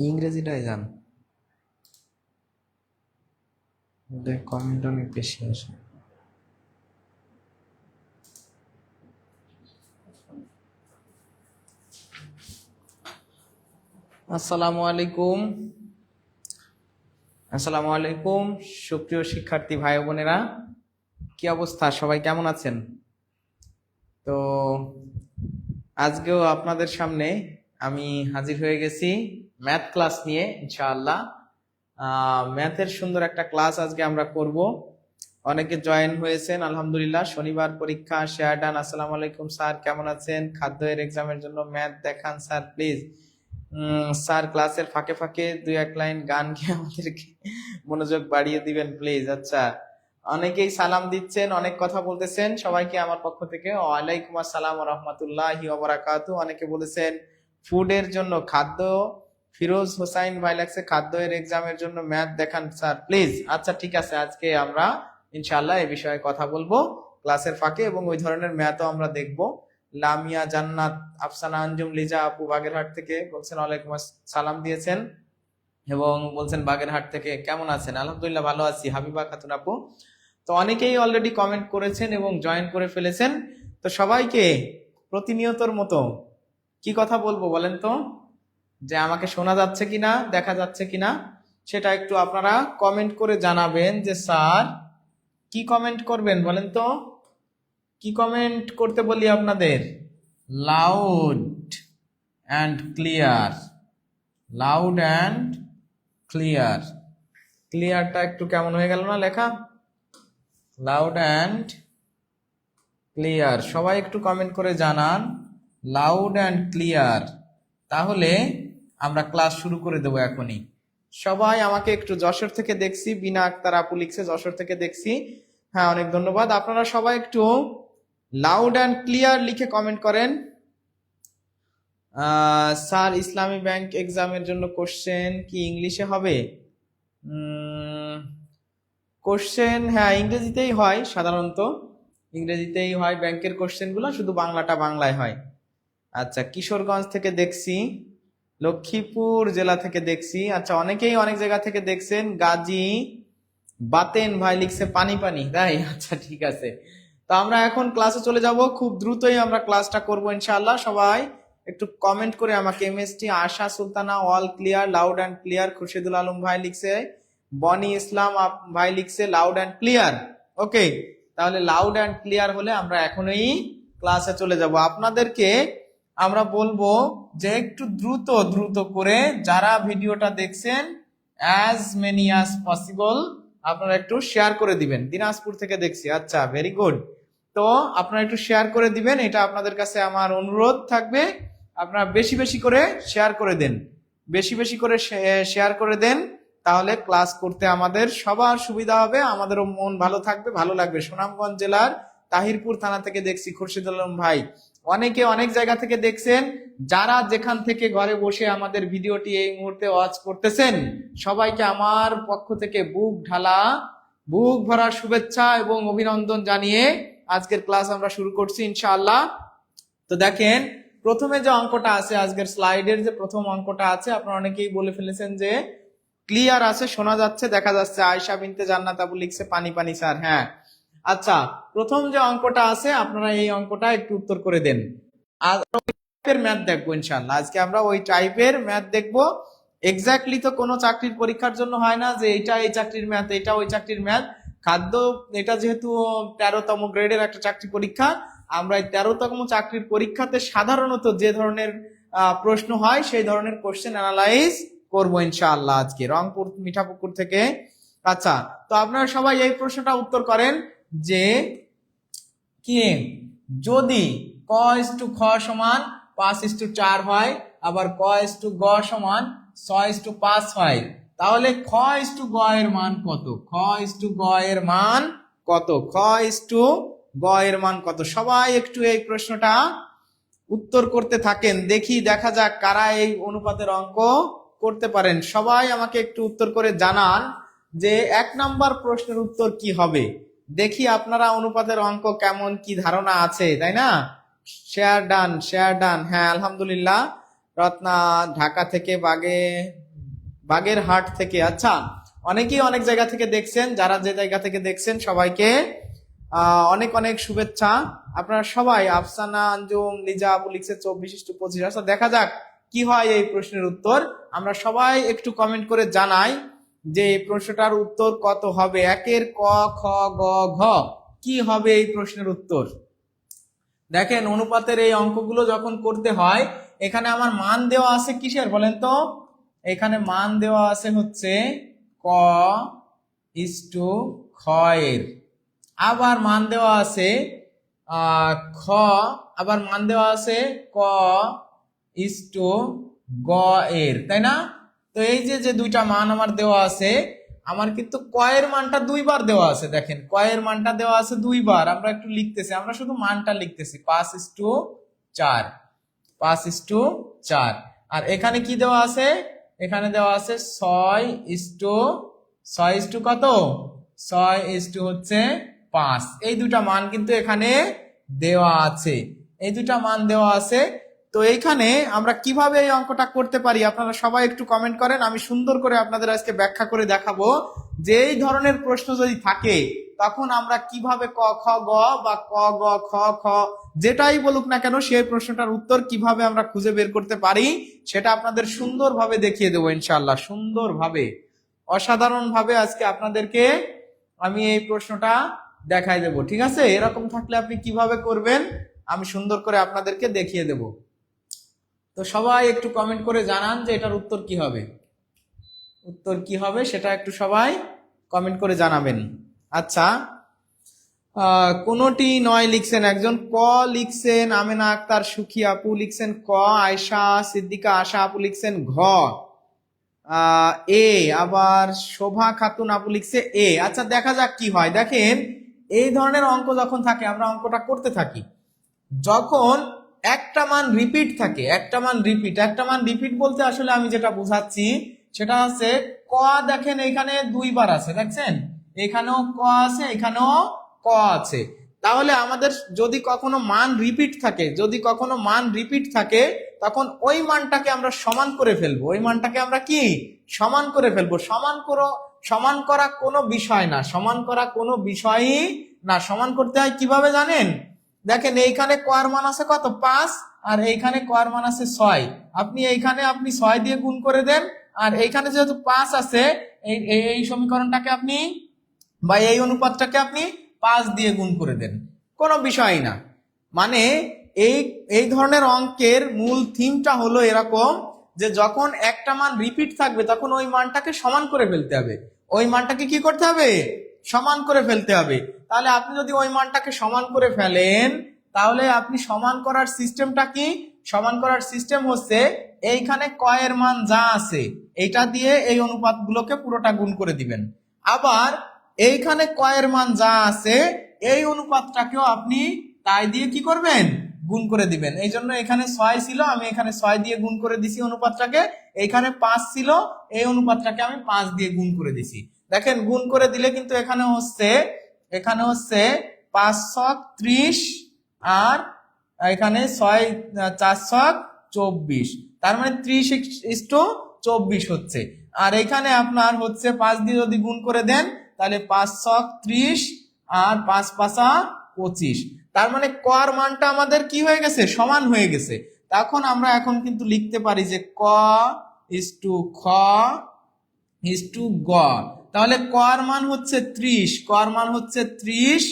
ইংরেজিটাই জান, কমেন্ট অনেক বেশি আসে। আসসালামু আলাইকুম, আসসালামু আলাইকুম সুপ্রিয় শিক্ষার্থী ভাই বোনেরা, কি অবস্থা, সবাই কেমন আছেন? তো আজকেও আপনাদের সামনে আমি হাজির হয়ে গেছি ম্যাথ ক্লাস নিয়ে ইনশাআল্লাহ। ম্যাথের সুন্দর একটা ক্লাস আজকে আমরা করব। অনেকে জয়েন হয়েছেন আলহামদুলিল্লাহ। শনিবার পরীক্ষা, শেয়ার ডান। আসসালামু আলাইকুম স্যার, কেমন আছেন? খাদ্যের এক্সামের জন্য ম্যাথ দেখান স্যার প্লিজ। স্যার ক্লাসের ফাঁকে ফাঁকে দুই এক লাইন গান গিয়ে আমাদেরকে মনোযোগ বাড়িয়ে দিবেন প্লিজ। আচ্ছা, অনেকেই সালাম দিচ্ছেন, অনেক কথা বলতেছেন, সবাইকে আমার পক্ষ থেকে ওয়ালাইকুম আসসালাম ওয়া রাহমাতুল্লাহি ওয়া বারাকাতুহু। অনেকে বলেছেন ফুডের জন্য খাদ্য, ফিরোজ হোসাইন ভাই লাগছে খাদ্যের এক্সামের জন্য ম্যাথ দেখান স্যার প্লিজ। আচ্ছা ঠিক আছে, আজকে আমরা ইনশাআল্লাহ এই বিষয়ে কথা বলবো ক্লাসের ফাঁকে, এবং ওই ধরনের ম্যাথও আমরা দেখবো। লামিয়া জান্নাত, আফসানা আঞ্জুম, লিজা আপু বাগেরহাট থেকে বলছেন ওয়ালাইকুম সালাম দিয়েছেন এবং বলছেন বাগেরহাট থেকে কেমন আছেন? আলহামদুলিল্লাহ ভালো আছি। হাবিবা খাতুন আপু, তো অনেকেই অলরেডি কমেন্ট করেছেন এবং জয়েন করে ফেলেছেন। তো সবাইকে প্রতিনিয়তর মতো কি কথা বলবো বলেন তো, যে আমাকে শোনা যাচ্ছে কিনা, দেখা যাচ্ছে কিনা, সেটা একটু আপনারা কমেন্ট করে জানাবেন। যে স্যার কি কমেন্ট করবেন বলেন তো, কি কমেন্ট করতে বলি আপনাদের? Loud and clear, loud and clear. ক্লিয়ারটা একটু কেমন হয়ে গেল না লেখা? লাউড অ্যান্ড ক্লিয়ার, সবাই একটু কমেন্ট করে জানান লাউড অ্যান্ড ক্লিয়ার, তাহলে আমরা ক্লাস শুরু করে দেবো এখনই। সবাই আমাকে একটু, যশোর থেকে দেখছি বিনা আক্তার আপু লিখছে, যশোর থেকে দেখছি, হ্যাঁ অনেক ধন্যবাদ। আপনারা সবাই একটু লাউড অ্যান্ড ক্লিয়ার লিখে কমেন্ট করেন। স্যার ইসলামী ব্যাংক এক্সামের জন্য কোশ্চেন কি ইংলিশে হবে? কোশ্চেন হ্যাঁ ইংরেজিতেই হয়, সাধারণত ইংরেজিতেই হয় ব্যাংকের কোশ্চেনগুলো, শুধু বাংলাটা বাংলায় হয়। আচ্ছা, কিশোরগঞ্জ থেকে দেখছি, লক্ষ্মীপুর জেলা থেকে দেখছি। আচ্ছা, অনেকেই অনেক জায়গা থেকে দেখছেন। গাজী বাতেন ভাই লিখছে পানি পানি, তাই? আচ্ছা ঠিক আছে, তো আমরা এখন ক্লাসে চলে যাব, খুব দ্রুতই আমরা ক্লাসটা করবো ইনশাআল্লাহ। সবাই একটু কমেন্ট করে আমাকে, MST Asha Sultana all clear, loud and clear. Khurshidul Alam ভাই লিখছে, বনি ইসলাম ভাই লিখছে লাউড অ্যান্ড ক্লিয়ার। ওকে, তাহলে লাউড অ্যান্ড ক্লিয়ার হলে আমরা এখনই ক্লাসে চলে যাব। আপনাদেরকে আমরা বলবো যে একটু দ্রুত দ্রুত করে যারা ভিডিওটা দেখছেন অ্যাজ মেনি অ্যাজ পসিবল আপনারা একটু শেয়ার করে দিবেন। দিনাজপুর থেকে দেখছি, আচ্ছা ভেরি গুড। তো আপনারা একটু শেয়ার করে দিবেন, এটা আপনাদের কাছে আমার অনুরোধ থাকবে। আপনারা বেশি বেশি করে শেয়ার করে দেন, বেশি বেশি করে শেয়ার করে দেন, তাহলে ক্লাস করতে আমাদের সবার সুবিধা হবে, আমাদেরও মন ভালো থাকবে, ভালো লাগবে। সুনামগঞ্জ জেলার তাহিরপুর থানা থেকে দেখছি খুরশিদুল আলম ভাই, অনেকে অনেক জায়গা থেকে দেখছেন। যারা যেখান থেকে ঘরে বসে আমাদের ভিডিওটি এই মুহূর্তে ওয়াচ করতেছেন, সবাইকে আমার পক্ষ থেকে বুক ভরা শুভেচ্ছা এবং অভিনন্দন জানিয়ে আজকের ক্লাস আমরা শুরু করছি ইনশাআল্লাহ। তো দেখেন, প্রথমে যে অঙ্কটা আছে, আজকের স্লাইডের যে প্রথম অঙ্কটা আছে, আপনারা অনেকেই বলে ফেলেছেন যে ক্লিয়ার আছে, শোনা যাচ্ছে, দেখা যাচ্ছে। আয়শা বিনতে জান্নাত আপু লিখছে পানি পানি স্যার, হ্যাঁ। আচ্ছা, প্রথম যে অঙ্কটা আছে আপনারা এই অঙ্কটা একটু উত্তর করে দেন। আর ম্যাথ দেখবো ইনশাআল্লাহ, আজকে আমরা ওই টাইপের ম্যাথ দেখবো। এক্স্যাক্টলি তো কোনো চাকরির পরীক্ষার জন্য হয় না যে এটা এই চাকরির ম্যাথ, এটা ওই চাকরির ম্যাথ। খাদ্য, এটা যেহেতু 13তম গ্রেডের একটা চাকরি পরীক্ষা, আমরা এই 13তম চাকরির পরীক্ষাতে সাধারণত যে ধরনের প্রশ্ন হয় সেই ধরনের কোশ্চেন অ্যানালাইজ করবো ইনশাআল্লাহ আজকে, রংপুর মিঠাপুকুর থেকে। আচ্ছা, তো আপনারা সবাই এই প্রশ্নটা উত্তর করেন যে কি যদি ক ইস টু খ সমান 5:4 হয় আবার ক ইস টু গ সমান 6:5 হয়। তাহলে খ ইস টু গ এর মান কত? খ ইস টু গ এর মান কত? খ ইস টু গ এর মান কত? সবাই একটু এই প্রশ্নটা উত্তর করতে থাকেন, দেখি দেখা যাক কারা এই অনুপাতের অঙ্ক করতে পারেন। সবাই আমাকে একটু উত্তর করে জানান যে 1 নাম্বার প্রশ্নের উত্তর কি হবে। দেখি আপনারা অনুপাতের অঙ্ক কেমন কি ধারণা আছে, তাই না? Share done, share done. হ্যাঁ আলহামদুলিল্লাহ। রত্না ঢাকা থেকে, বাগেরহাট থেকে। আচ্ছা, অনেকেই অনেক জায়গা থেকে দেখছেন, যারা যে জায়গা থেকে দেখছেন সবাইকে অনেক অনেক শুভেচ্ছা। আপনারা সবাই, আফসানা আঞ্জুম, লিজা আপু লিখছে 24:25। আচ্ছা দেখা যাক কি হয় এই প্রশ্নের উত্তর। আমরা সবাই একটু কমেন্ট করে জানাই যে এই প্রশ্নটার উত্তর কত হবে। 1-এর ক, খ, গ, ঘ কি হবে এই প্রশ্নের উত্তর। দেখেন অনুপাতের এই অঙ্কগুলো যখন করতে হয়, এখানে আমার মান দেওয়া আছে কিসের বলেন তো? এখানে মান দেওয়া আছে হচ্ছে ক ইস টু খ এর, আবার মান দেওয়া আছে খ, আবার মান দেওয়া আছে ক ইস টু গ এর, তাই না? তো এই যে দুইটা মান আমার দেওয়া আছে, আমার কিন্তু ক এর মানটা 2 বার দেওয়া আছে। দেখেন ক এর মানটা দেওয়া আছে 2 বার। আমরা একটু লিখতেছি, আমরা শুধু মানটা লিখতেছি 5:4, 5:4। আর এখানে কি দেওয়া আছে? এখানে দেওয়া আছে 6:6 কত? 6 হচ্ছে 5। এই দুটা মান কিন্তু এখানে দেওয়া আছে, এই দুটা মান দেওয়া আছে। তো এইখানে আমরা কিভাবে এই অঙ্কটা করতে পারি আপনারা সবাই একটু কমেন্ট করেন। আমি সুন্দর করে আপনাদের আজকে ব্যাখ্যা করে দেখাবো যে এই ধরনের প্রশ্ন যদি থাকে তখন আমরা কিভাবে ক, খ, গ বা ক, গ, খ, খ যেটাই বলুক না কেন সেই প্রশ্নটার উত্তর কিভাবে আমরা খুঁজে বের করতে পারি সেটা আপনাদের সুন্দরভাবে দেখিয়ে দেবো ইনশাআল্লাহ। সুন্দরভাবে, অসাধারণ ভাবে আজকে আপনাদেরকে আমি এই প্রশ্নটা দেখাই দেব। ঠিক আছে? এরকম থাকলে আপনি কিভাবে করবেন আমি সুন্দর করে আপনাদেরকে দেখিয়ে দেব। তো সবাই একটু কমেন্ট করে জানান যে এটার উত্তর কি হবে। উত্তর কি হবে সেটা একটু সবাই কমেন্ট করে জানাবেন। আচ্ছা, কোনটি নয় লিখছেন একজন, ক লিখছেন আমেনা আক্তার সুখী আপু লিখছেন ক, আয়শা সিদ্দিকা আশা আপু লিখছেন ঘ, এ, আবার শোভা খাতুন আপু লিখছে এ। আচ্ছা দেখা যাক কি হয়। দেখেন এই ধরনের অঙ্ক যখন থাকে আমরা অঙ্কটা করতে থাকি, যখন একটা মান রিপিট থাকে, একটা মান রিপিট বলতে আসলে আমি যেটা বুঝাচ্ছি সেটা হচ্ছে ক। দেখেন এখানে 2 বার আছে, দেখছেন এখানেও ক আছে, এখানেও ক আছে। তাহলে আমাদের যদি কখনো মান রিপিট থাকে, তখন ওই মানটাকে আমরা সমান করে ফেলবো। ওই মানটাকে আমরা কি সমান করে ফেলবো। সমান করা কোনো বিষয় না, সমান করা কোনো বিষয়ই না। সমান করতে হয় কিভাবে জানেন? দেখেন এইখানে ক এর মান আছে কত? 5, আর এইখানে ক এর মান আছে 6। এইখানে আপনি 6 দিয়ে গুণ করে দেন, আর এইখানে যেহেতু 5 আছে এই সমীকরণটাকে আপনি বা এই অনুপাতটাকে আপনি 5 দিয়ে গুণ করে দেন, কোনো বিষয় না। মানে এই ধরনের অঙ্কের মূল থিমটা হলো এরকম যে যখন একটা মান রিপিট থাকবে তখন ওই মানটাকে সমান করে ফেলতে হবে। ওই মানটাকে কি করতে হবে? সমান করে ফেলতে হবে। তাহলে আপনি যদি ওই মানটাকে সমান করে ফেলেন তাহলে আপনি সমান করার সিস্টেমটা কি? সমান করার সিস্টেম হচ্ছে এইখানে ক এর মান যা আছে এইটা দিয়ে এই অনুপাতগুলোকে পুরোটা গুণ করে দিবেন। আবার এইখানে ক এর মান যা আছে এই অনুপাতটাকেও আপনি তাই দিয়ে কি করবেন? গুণ করে দিবেন। এই জন্য এখানে 6 ছিল, আমি এখানে 6 দিয়ে গুণ করে দিছি অনুপাতটাকে। এইখানে 5 ছিল, এই অনুপাতটাকে আমি 5 দিয়ে গুণ করে দিছি। দেখেন গুণ করে দিলে কিন্তু এখানে হচ্ছে 530 আর এখানে 6 4 24, তার মানে 30:24 হচ্ছে। আর এখানে আপনার হচ্ছে 5 দিয়ে যদি গুণ করে দেন তাহলে 530 আর 5 5 25, তার মানে ক এর মানটা আমাদের কি হয়ে গেছে? সমান হয়ে গেছে। তখন আমরা এখন কিন্তু লিখতে পারি যে ক ইস টু খ ইস টু গ। তাহলে ক এর মান হচ্ছে 30, ক এর মান হচ্ছে 30,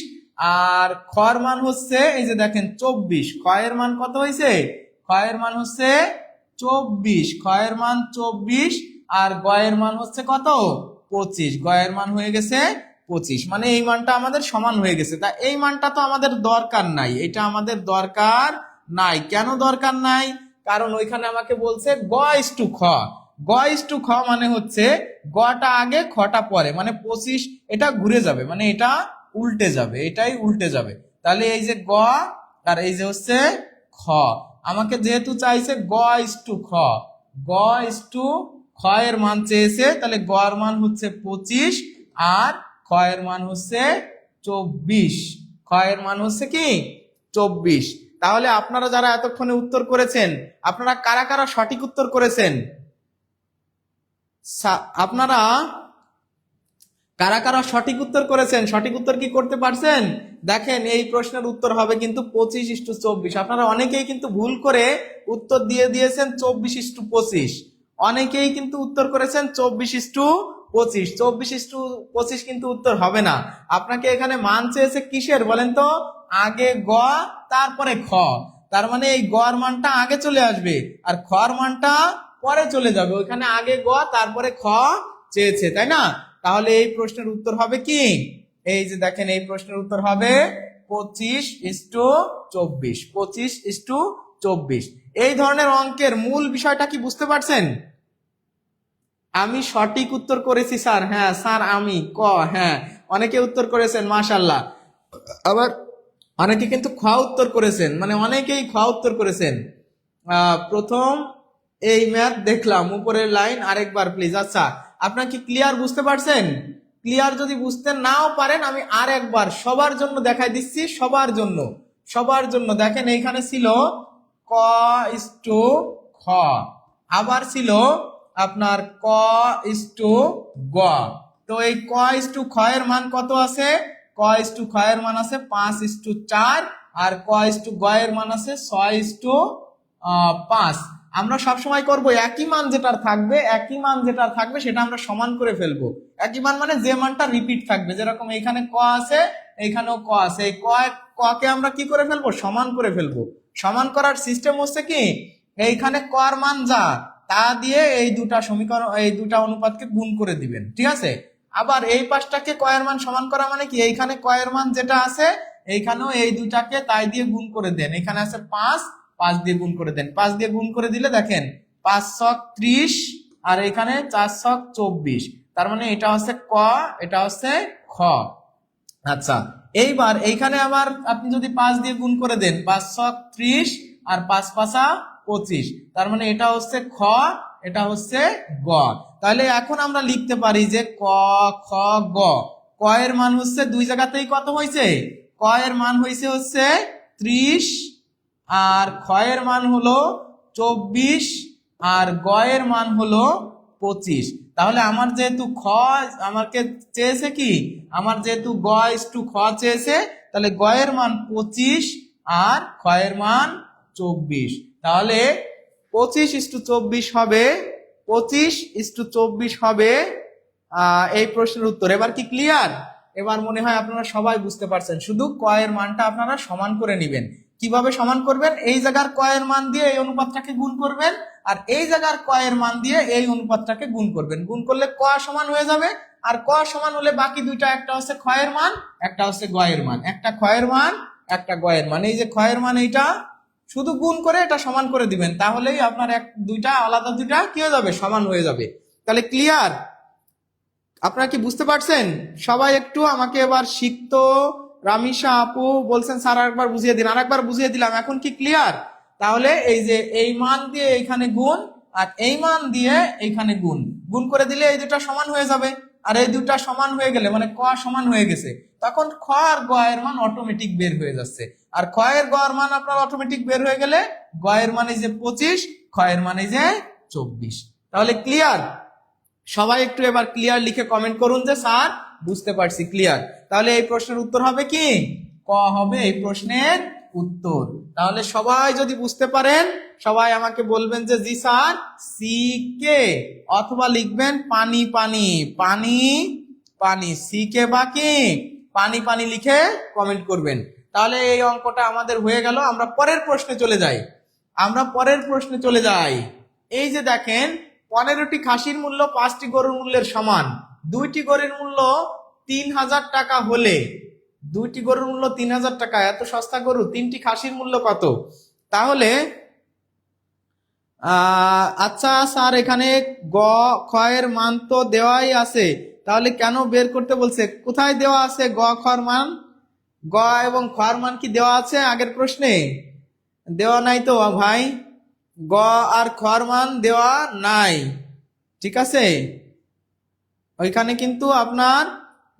আর খ এর মান হচ্ছে এই যে দেখেন 24। খ এর মান কত হয়েছে? খ এর মান হচ্ছে 24, খ এর মান 24, আর গ এর মান হচ্ছে কত? 25। গ এর মান হয়ে গেছে 25, মানে এই মানটা আমাদের সমান হয়ে গেছে। তা এই মানটা তো আমাদের দরকার নাই, এটা আমাদের দরকার নাই। কেন দরকার নাই? কারণ ওইখানে আমাকে বলছে গ ইস টু খ। গ ইস টু খ মানে হচ্ছে গটা আগে খটা পরে, মানে 25 এটা ঘুরে যাবে, মানে এটা উল্টে যাবে, এটাই উল্টে যাবে। তাহলে এই যে গ আর এই যে হচ্ছে খ, আমাকে যেহেতু চাইছে গ ইস টু খ, গ ইস টু খ এর মান চেয়েছে, তাহলে গ এর মান হচ্ছে 25 আর খ এর মান হচ্ছে 24। খ এর মান হচ্ছে কি 24। তাহলে আপনারা যারা এতক্ষণে উত্তর করেছেন, আপনারা কারা কারা সঠিক উত্তর করেছেন? আপনারা কারা কারা সঠিক উত্তর করেছেন? সঠিক উত্তর কি করতে পারছেন? দেখেন এই প্রশ্নের উত্তর হবে কিন্তু 25:24। আপনারা অনেকেই কিন্তু ভুল করে উত্তর দিয়ে দিয়েছেন 24:25। অনেকেই কিন্তু উত্তর করেছেন 24:25। 24:25 কিন্তু উত্তর হবে না। আপনাকে এখানে মান চেয়েছে কিসের বলেন তো? আগে গ তারপরে খ, তার মানে এই গ এর মানটা আগে চলে আসবে আর খ এর মানটা পরে চলে যাবে। ওইখানে আগে গ তারপরে খ চেয়েছে, তাই না? তাহলে এই প্রশ্নের উত্তর হবে কি? এই যে দেখেন এই প্রশ্নের উত্তর হবে 25:24। 25:24। এই ধরনের অঙ্কের মূল বিষয়টা কি বুঝতে পারছেন? আমি সঠিক উত্তর করেছি স্যার। হ্যাঁ স্যার আমি ক, হ্যাঁ অনেকে উত্তর করেছেন মাশাআল্লাহ। আবার অনেকে কিন্তু খ উত্তর করেছেন, মানে অনেকেই খ উত্তর করেছেন। প্রথম এই ম্যাথ দেখলাম, উপরের লাইন আরেকবার প্লিজ। আচ্ছা, আপনারা কি ক্লিয়ার বুঝতে পারছেন? ক্লিয়ার যদি বুঝতে নাও পারেন আমি আর একবার সবার জন্য দেখাই দিচ্ছি, সবার জন্য। সবার জন্য দেখেন এইখানে ছিল ক ইস টু খ, আবার ছিল আপনার ক ইস টু গ। তো এই ক ইস টু খ এর মান কত আছে? ক ইস টু খ এর মান আছে 5:4 আর ক ইস টু গ এর মান আছে 6:5। আমরা সবসময় করব একই মান যেটার থাকবে, একই মান যেটার থাকবে সেটা আমরা সমান করে ফেলবো। একই মান মানে যে মানটা রিপিট থাকবে, যেরকম এইখানে ক আছে এইখানেও ক আছে, এই ক কে আমরা কি করে ফেলবো? সমান করে ফেলবো। সমান করার সিস্টেম হচ্ছে কি, এইখানে ক এর মান যা তা দিয়ে এই দুটা সমীকরণ, এই দুটা অনুপাতকে গুণ করে দিবেন, ঠিক আছে? আবার এই পাশটাকে ক এর মান সমান করা মানে কি, এইখানে ক এর মান যেটা আছে এইখানেও এই দুটাকে তাই দিয়ে গুণ করে দেন। এখানে আছে 5, 5 দিয়ে গুণ করে দেন। 5 দিয়ে গুণ করে দিলে দেখেন 5 ছক 30 আর এখানে 4 ছক 24, তার মানে এটা হচ্ছে ক, এটা হচ্ছে খ। আচ্ছা, এইবার এইখানে আবার আপনি যদি 5 দিয়ে গুণ করে দেন, 5 ছক 30 আর 5 5 25, তার মানে এটা হচ্ছে খ, এটা হচ্ছে গ। তাহলে এখন আমরা লিখতে পারি যে ক খ গ। ক এর মান হচ্ছে দুই জায়গাতেই কত হয়েছে? ক এর মান হয়েছে হচ্ছে 30 আর খ এর মান হলো 24 আর গ এর মান হলো 25। তাহলে আমার যেহেতু খ আমাকে চেয়েছে কি, আমার যেহেতু গ ইস টু খ চেয়েছে, তাহলে গ এর মান 25 আর খ এর মান 24। তাহলে 25:24 হবে, 25:24 হবে এই প্রশ্নের উত্তর। এবার কি ক্লিয়ার? এবার মনে হয় আপনারা সবাই বুঝতে পারছেন। শুধু ক এর মানটা আপনারা সমান করে নেবেন। কিভাবে সমান করবেন? এই জায়গার ক এর মান দিয়ে এই অনুপাতটাকে গুণ করবেন আর এই জায়গার ক এর মান দিয়ে এই অনুপাতটাকে গুণ করবেন। গুণ করলে ক সমান হয়ে যাবে, আর ক সমান হলে বাকি দুইটা, একটা হচ্ছে খ এর মান, একটা হচ্ছে গ এর মান। একটা খ এর মান, একটা গ এর মান। এই যে খ এর মান এইটা শুধু গুণ করে এটা সমান করে দিবেন, তাহলেই আপনার দুইটা আলাদা দুইটা কি হয়ে যাবে? সমান হয়ে যাবে। তাহলে ক্লিয়ার? আপনারা কি বুঝতে পারছেন? সবাই একটু আমাকে এবার শিখত রামিশা আপু বলছেন স্যার আরেকবার বুঝিয়ে দিন। আরেকবার বুঝিয়ে দিলাম, এখন কি ক্লিয়ার? তাহলে এই যে এই মান দিয়ে এইখানে গুণ আর এই মান দিয়ে এইখানে গুণ, গুণ করে দিলে এই দুটা সমান হয়ে যাবে। আর এই দুটা সমান হয়ে গেলে মানে ক সমান হয়ে গেছে, তখন খ আর গ এর মান অটোমেটিক বের হয়ে যাচ্ছে। আর খ এর গ এর মান আপনার অটোমেটিক বের হয়ে গেলে গ এর মান এই যে 25, খ এর মান এই যে 24। তাহলে ক্লিয়ার? সবাই একটু এবার ক্লিয়ার লিখে কমেন্ট করুন যে স্যার বুঝতে পারছি, ক্লিয়ার। তাহলে এই প্রশ্নের উত্তর হবে কি? ক হবে এই প্রশ্নের উত্তর। তাহলে সবাই যদি বুঝতে পারেন সবাই আমাকে বলবেন যে জি স্যার সি কে, অথবা লিখবেন পানি পানি, পানি পানি, সি কে বা কি পানি পানি লিখে কমেন্ট করবেন। তাহলে এই অঙ্কটা আমাদের হয়ে গেল। আমরা পরের প্রশ্নে চলে যাই, আমরা পরের প্রশ্নে চলে যাই। এই যে দেখেন 15টি খাসির মূল্য 5টি গরুর মূল্যের সমান। 2টি গরুর মূল্য 3000 টাকা হলে, 2টি গরুর মূল্য 3000 টাকা, এত সস্তা গরু, 3টি খাসির মূল্য কত? তাহলে আচ্ছা স্যার, এখানে গ খ এর মান তো দেওয়াই আছে, তাহলে কেন বের করতে বলছে? কোথায় দেওয়া আছে গ খ এর মান? গ এবং খ এর মান কি দেওয়া আছে আগের প্রশ্নে? দেওয়া নাই তো ভাই, গ আর খ এর মান দেওয়া নাই। ঠিক আছে, ওইখানে কিন্তু আপনার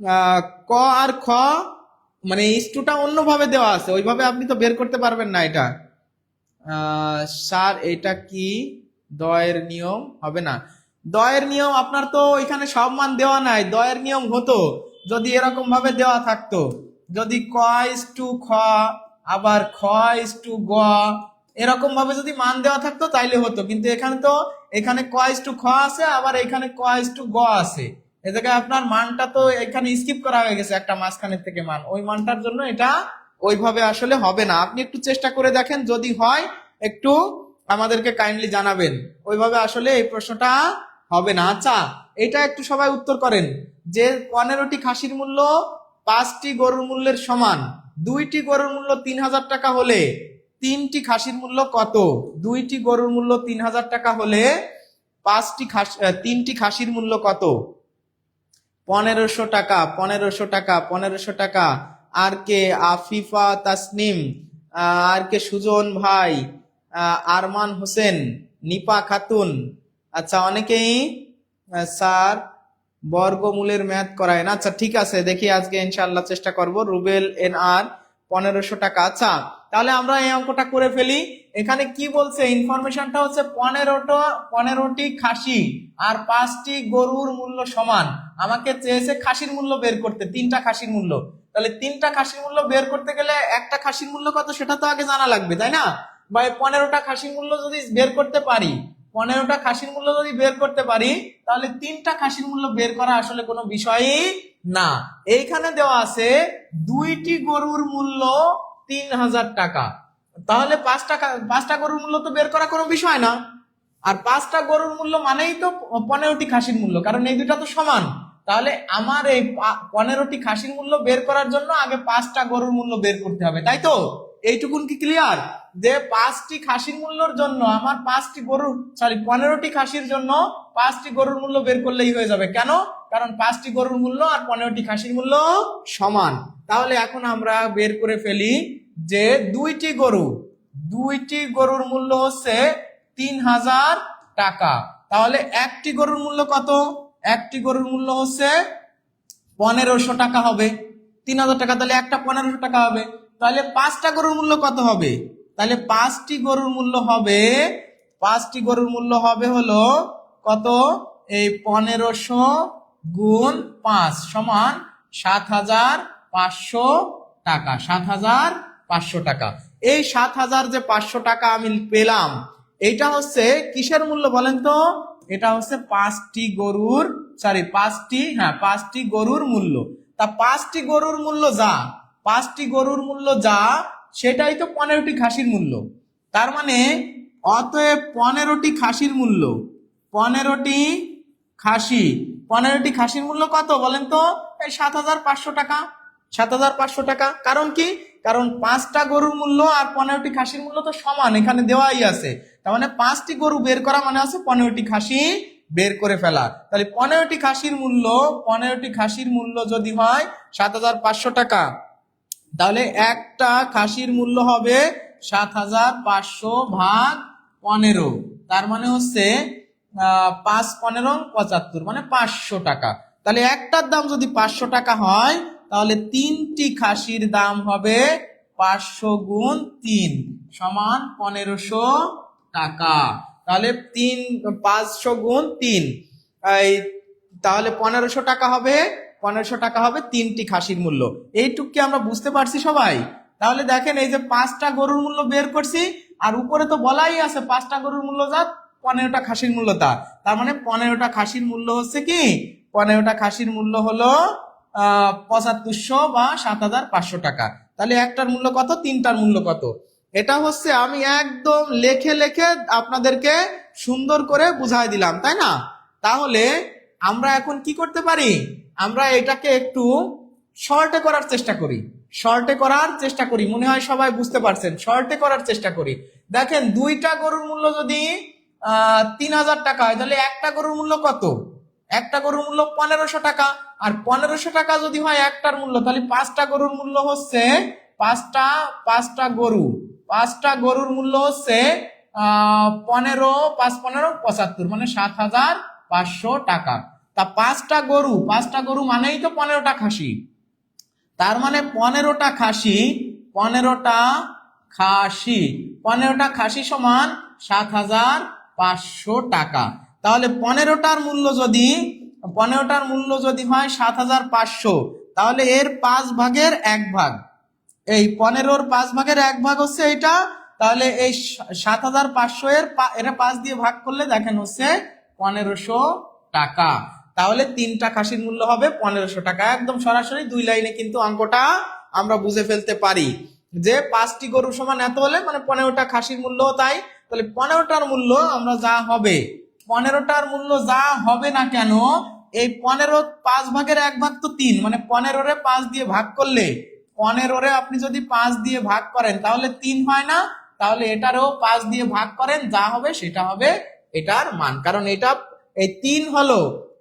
আহ, ক আর খ মানে ইস্টুটা অন্যভাবে দেওয়া আছে, ওইভাবে আপনি তো বের করতে পারবেন না এটা। স্যার এটা কি দয়ের নিয়ম হবে না? দয়ের নিয়ম আপনার তো এখানে সব মান দেওয়া নাই। দয়ের নিয়ম হতো যদি এরকম ভাবে দেওয়া থাকতো, যদি ক ইস টু খ আবার খ ইস টু গ এরকম ভাবে যদি মান দেওয়া থাকতো তাইলে হতো, কিন্তু এখানে তো এখানে ক ইস টু খ আছে, আবার এখানে ক ইস টু গ আছে। এ জায়গায় আপনার মানটা তো এখানে স্কিপ করা হয়ে গেছে একটা মাঝখানের থেকে মান, ওই মানটার জন্য এটা ওইভাবে আসলে হবে না। আপনি একটু চেষ্টা করে দেখেন, যদি হয় একটু আমাদেরকে কাইন্ডলি জানাবেন। ওইভাবে আসলে এই প্রশ্নটা হবে না। আচ্ছা, এটা একটু সবাই উত্তর করেন যে 15টি খাসির মূল্য 5টি গরুর মূল্যের সমান, 2টি গরুর মূল্য 3000 টাকা হলে 3টি খাসির মূল্য কত? 2টি গরুর মূল্য 3000 টাকা হলে 3টি খাসির মূল্য কত? 1500 টাকা, 1500 টাকা, 1500 টাকা। আর কে? আফিফা তাসনিম, আর কে? সুজন ভাই, আরমান হোসেন, নিপা খাতুন। আচ্ছা, অনেকেই স্যার বর্গমূলের ম্যাথ করায় না। আচ্ছা ঠিক আছে, দেখি আজকে ইনশাআল্লাহ চেষ্টা করব। রুবেল এন আর 1500 টাকা। আচ্ছা, তাহলে আমরা এই অঙ্কটা করে ফেলি। এখানে কি বলছে? ইনফরমেশনটা হচ্ছে 15টি খাসি আর 5টি গরুর মূল্য সমান। আমাকে চেয়েছে খাসির মূল্য বের করতে, 3টা খাসির মূল্য। তাহলে 3টা খাসির মূল্য বের করতে গেলে একটা খাসির মূল্য কত সেটা তো আগে জানা লাগবে, তাই না? বা 15টা খাসির মূল্য যদি বের করতে পারি, 15টা খাসির মূল্য যদি বের করতে পারি, তাহলে 3টা খাসির মূল্য বের করা আসলে কোনো বিষয়ই না। এইখানে দেওয়া আছে 2টি গরুর মূল্য 3000 টাকা, তাহলে 5টা গরুর মূল্য তো বের করা কোনো বিষয় না। আর 5টা গরুর মূল্য মানেই তো 15টি খাসির মূল্য, কারণ এই দুটা তো সমান। তাহলে আমার এই 15টি খাসির মূল্য বের করার জন্য আগে 5টা গরুর মূল্য বের করতে হবে, তাই তো? এইটুকুন কি ক্লিয়ার? যে 5টি খাসির মূল্যর জন্য আমার 15টি খাসির জন্য 5টি গরুর মূল্য বের করলেই হয়ে যাবে। কেন? কারণ 5টি গরুর মূল্য আর 15টি খাসির মূল্য সমান। তাহলে এখন আমরা বের করে ফেলি যে 2টি গরুর মূল্য হচ্ছে 3000 টাকা। তাহলে একটি গরুর মূল্য কত? একটি গরুর মূল্য হচ্ছে 1500 টাকা হবে। 3000 টাকা, তাহলে একটা 1500 টাকা হবে। তাহলে 5টা গরুর মূল্য কত হবে? তাহলে 5টি গরুর মূল্য হবে, 5টি গরুর মূল্য হবে হলো কত? এই 1500 গুণ 5 সমান 7500 টাকা। 7500 টাকা। এই 7500 টাকা আমি পেলাম, এইটা হচ্ছে কিসের মূল্য বলেন তো? এটা হচ্ছে 5টি গরুর, সরি 5টি গরুর মূল্য। তা 5টি গরুর মূল্য যা, 5টি গরুর মূল্য যা, সেটাই তো 15টি খাসির মূল্য। তার মানে অতএব 15টি খাসির মূল্য, 15টি খাসি, 15টি খাসির মূল্য কত বলেন তো? এই 7500 টাকা। 7500 টাকা। কারণ কি? কারণ 5টা গরুর মূল্য আর 15টি খাসির মূল্য তো সমান, এখানে দেওয়াই আছে। তার মানে 5টি গরু বের করা মানে আছে 15টি খাসি বের করে ফেলা। তাহলে 15টি খাসির মূল্য যদি হয় 7500 টাকা, তাহলে একটা খাসির মূল্য হবে 7500 ভাগ 15। তার মানে হচ্ছে 5×15 = 75, মানে 500 টাকা। তাহলে একটার দাম যদি 500 টাকা হয়, তাহলে 3টি খাসির দাম হবে 500 গুণ 3 সমান 1500 টাকা। তাহলে 500 গুণ 3, এই তাহলে 1500 টাকা হবে। 1500 টাকা হবে 3টি খাসির মূল্য। এইটুক কি আমরা বুঝতে পারছি সবাই? তাহলে দেখেন, এই যে 5টা গরুর মূল্য বের করছি, আর উপরে তো বলাই আছে 5টা গরুর মূল্য যা, 15টা খাসির মূল্য তা। তার মানে 15টা খাসির মূল্য হচ্ছে কি? 15টা খাসির মূল্য হলো 7500 বা 7500 টাকা। তাহলে একটার মূল্য কত, 3টার মূল্য কত? এটা হচ্ছে আমি একদম লেখে লেখে আপনাদেরকে সুন্দর করে বুঝাই দিলাম, তাই না? তাহলে আমরা এখন কি করতে পারি? আমরা এটাকে একটু শর্টে করার চেষ্টা করি। মনে হয় সবাই বুঝতে পারছেন। শর্টে করার চেষ্টা করি। দেখেন, 2টা গরুর মূল্য যদি 3,000 টাকা হয়, তাহলে একটা গরুর মূল্য কত? একটা গরুর মূল্য 1500 টাকা। আর 1500 টাকা যদি হয় একটার মূল্য, তাহলে 5টা গরুর মূল্য হচ্ছে পাঁচটা গরুর মূল্য হচ্ছে 15 5 15 75, মানে 7,500 টাকা। তা পাঁচটা গরু মানেই তো 15টা খাসি। তার মানে 15টা খাসি 15টা খাসি সমান 7,500 টাকা। তাহলে 15টার মূল্য যদি হয় 7,500, তাহলে এর 5/1 এই 15-র 5/1 হচ্ছে এটা। তাহলে এই 7,500 এটা 5 দিয়ে ভাগ করলে দেখেন হচ্ছে 1,500 টাকা। তাহলে 3টা খাসির মূল্য হবে 1,500 টাকা। একদম সরাসরি 2 লাইনে কিন্তু অঙ্কটা আমরা বুঝে ফেলতে পারি যে 5টি গরু সমান এত হলে মানে 15টা খাসির মূল্য তাই। তাহলে 15টার মূল্য আমরা যা হবে, 15টার মূল্য যা হবে না কেন, এই 15 5/1 তো 3, মানে 15-রে 5 দিয়ে ভাগ করলে, 15-রে আপনি যদি 5 দিয়ে ভাগ করেন তাহলে 3 হয় না? তাহলে এটারও 5 দিয়ে ভাগ করেন, যা হবে সেটা হবে এটার মান। কারণ এটা এই 3 হলো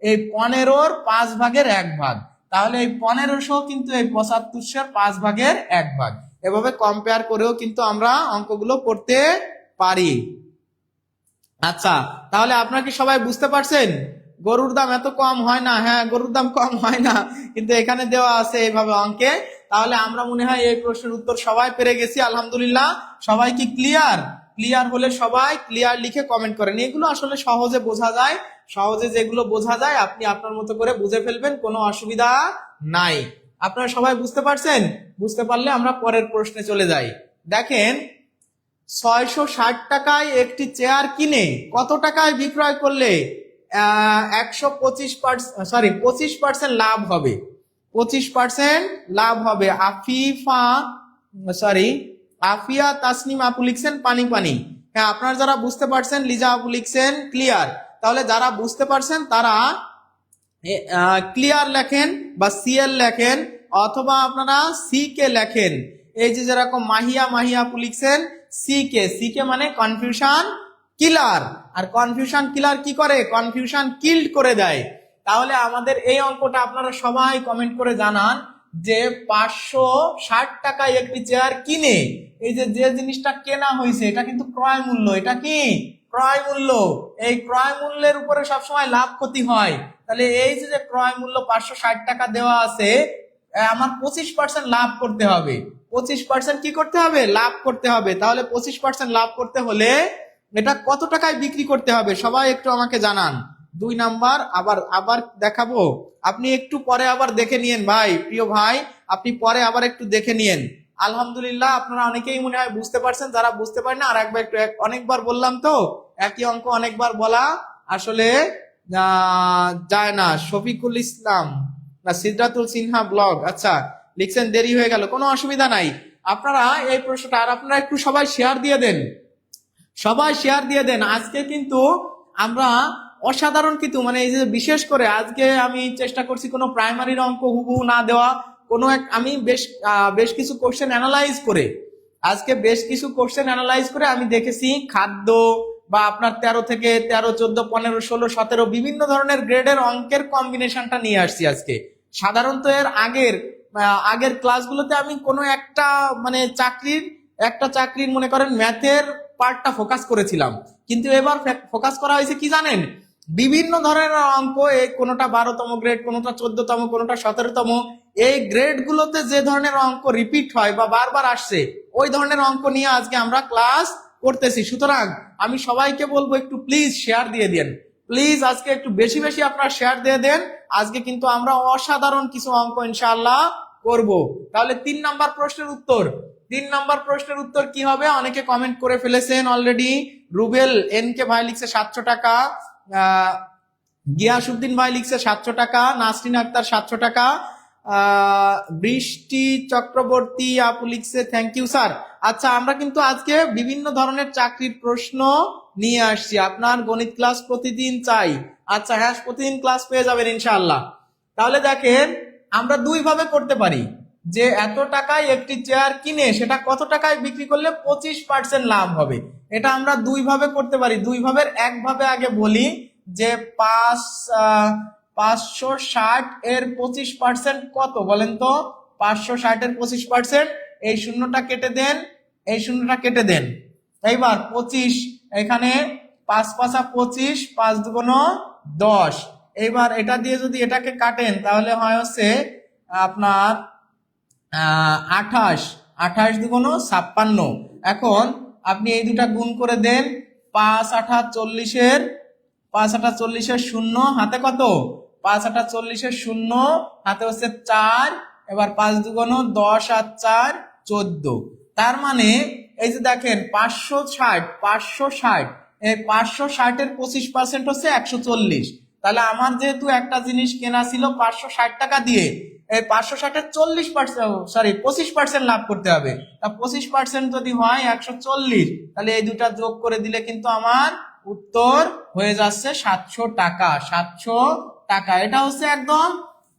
এই 15-র 5/1। তাহলে এই 1500 কিন্তু এই 75-এর 5/1। এভাবে কম্পেয়ার করেও কিন্তু আমরা অঙ্কগুলো করতে পারি। আচ্ছা, তাহলে আপনারা কি সবাই বুঝতে পারছেন গরুর দাম এত কম হয় না? হ্যাঁ, গরুর দাম কম হয় না, কিন্তু এখানে দেওয়া আছে এইভাবে অঙ্কে। তাহলে আমরা মনে হয় এই প্রশ্নের উত্তর সবাই পেরে গেছি, আলহামদুলিল্লাহ। সবাই কি ক্লিয়ার হলে সবাই ক্লিয়ার লিখে কমেন্ট করেন। এগুলো আসলে সহজে বোঝা যায়, সহজে যেগুলো বোঝা যায় আপনি আপনার মতো করে বুঝে ফেলবেন, কোনো অসুবিধা নাই। আপনারা সবাই বুঝতে পারছেন? বুঝতে পারলে আমরা পরের প্রশ্নে চলে যাই। দেখেন, 660 টাকায় একটি চেয়ার কিনে কত টাকায় বিক্রয় করলে 25% লাভ হবে? 25% লাভ হবে। আফিয়া তাসনিম আপু লিখছেন পানি। হ্যাঁ, আপনারা যারা বুঝতে পারছেন, লিজা আপু লিখছেন ক্লিয়ার। তাহলে যারা বুঝতে পারছেন তারা ক্লিয়ার লেখেন বা সিএল লেখেন, অথবা আপনারা সি কে লেখেন। এই যে যেরকম মাহিয়া আপু লিখছেন সি কে মানে কনফিউশন কিলার। আর কনফিউশন কিলার কি করে? কনফিউশন কিল্ড করে দেয়। তাহলে আমাদের এই অঙ্কটা আপনারা সবাই কমেন্ট করে জানান যে 560 টাকায় একটি চেয়ার কিনে, এই যে জিনিসটা কেনা হয়েছে এটা কিন্তু ক্রয় মূল্য। এটা কি ক্রয় মূল্য? এই ক্রয় মূল্যের উপরে সবসময় লাভ ক্ষতি হয়। তাহলে এই যে ক্রয় মূল্য 560 টাকা দেওয়া আছে, আমার 25% লাভ করতে হবে। 25% কি করতে হবে? লাভ করতে হবে। তাহলে 25% লাভ করতে হলে এটা কত টাকায় বিক্রি করতে হবে? সবাই একটু আমাকে জানান। 2 নাম্বার আবার দেখাবো, আপনি একটু পরে আবার দেখে নিয়েন ভাই, প্রিয় ভাই, আপনি পরে আবার একটু দেখে নিয়েন। আলহামদুলিল্লাহ, আপনারা অনেকেই মনে হয় বুঝতে পারছেন, যারা বুঝতে পারেন না আর একবার একটু, অনেকবার বললাম তো একই অঙ্ক অনেকবার বলা আসলে যায় না। শফিকুল ইসলাম না সিদ্ধাতুল সিনহা ব্লগ, আচ্ছা লিখছেন দেরি হয়ে গেল, কোনো অসুবিধা নাই। আপনারা এই প্রশ্নটা আর আপনারা একটু সবাই শেয়ার দিয়ে দেন। আজকে কিন্তু আমরা অসাধারণ কিছু, মানে এই যে বিশেষ করে আজকে আমি চেষ্টা করছি কোনো প্রাইমারির অঙ্ক হুবহু না দেওয়া, আমি বেশ কিছু কোশ্চেন অ্যানালাইজ করে, আমি দেখেছি খাদ্য বা আপনার 13 থেকে 13, 14, 15, 16, 17 বিভিন্ন ধরনের গ্রেডের অঙ্কের কম্বিনেশনটা নিয়ে আসছি আজকে। সাধারণত এর আগের ক্লাসগুলোতে আমি কোনো একটা মানে চাকরির মনে করেন ম্যাথের পার্টটা ফোকাস করেছিলাম, কিন্তু এবার ফোকাস করা হয়েছে কি জানেন? বিভিন্ন ধরনের অঙ্ক, কোনোটা 12তম গ্রেড, কোনোটা 14তম, কোনোটা 17তম। এই গ্রেড গুলোতে যে ধরনের অঙ্ক রিপিট হয় বা বারবার আসছে, ওই ধরনের অঙ্ক নিয়ে আজকে আমরা ক্লাস করতেছি। সুতরাং আমি সবাইকে বলবো একটু প্লিজ শেয়ার দিয়ে দেন, প্লিজ আজকে একটু বেশি আপনারা শেয়ার দিয়ে দেন। আজকে কিন্তু আমরা অসাধারণ কিছু অঙ্ক ইনশাআল্লাহ করব। তাহলে 3 নাম্বার প্রশ্নের উত্তর কি হবে? অনেকে কমেন্ট করে ফেলেছেন অলরেডি। রুবেল এনকে ভাই লিখছে 700 টাকা, গিয়াসউদ্দিন ভাই লিখছে 700 টাকা, নাসরিন আক্তার 700 টাকা, বৃষ্টি চক্রবর্তী আপু লিখছে থ্যাংক ইউ স্যার। আচ্ছা, আমরা কিন্তু আজকে বিভিন্ন ধরনের চাকরির প্রশ্ন নিয়ে আসছি। আপনার গণিত ক্লাস প্রতিদিন চাই? আচ্ছা হ্যাঁ, প্রতিদিন ক্লাস পেয়ে যাবেন ইনশাআল্লাহ। তাহলে দেখেন, আমরা 2 ভাবে করতে পারি যে এত টাকায় একটি চেয়ার কিনে সেটা কত টাকায় বিক্রি করলে 25% লাভ হবে। এটা আমরা দুই ভাবে করতে পারি। দুই ভাবের এক ভাবে আগে বলি যে 560 এর 25% কত বলেন তো? 560 এর 25%, এই শূন্যটা কেটে দেন, এই শূন্যটা কেটে দেন। এইবার 25, এখানে 5 5 25, 5 2 10। এইবার এটা দিয়ে যদি এটাকে কাটেন তাহলে হয় হচ্ছে আপনার 28, 28 2 56। এখন আপনি এই দুটা গুণ করে দেন, 5 8 40 এর 5 8 40 এর শূন্য, হাতে কত? 5 8 40 এর শূন্য, হাতে হচ্ছে 4। এবার 5 2 10 আর 4 14। তার মানে এই যে দেখেন 560, এই 560 এর 25% হচ্ছে 140। তাহলে আমার যেহেতু একটা জিনিস কেনা ছিল 560 টাকা দিয়ে, এই 560 এর 25% লাভ করতে হবে। তা 25% যদি হয় 140, তাহলে এই দুটা যোগ করে দিলে কিন্তু আমার উত্তর হয়ে যাচ্ছে 700 টাকা। 700 টাকা। এটা হচ্ছে একদম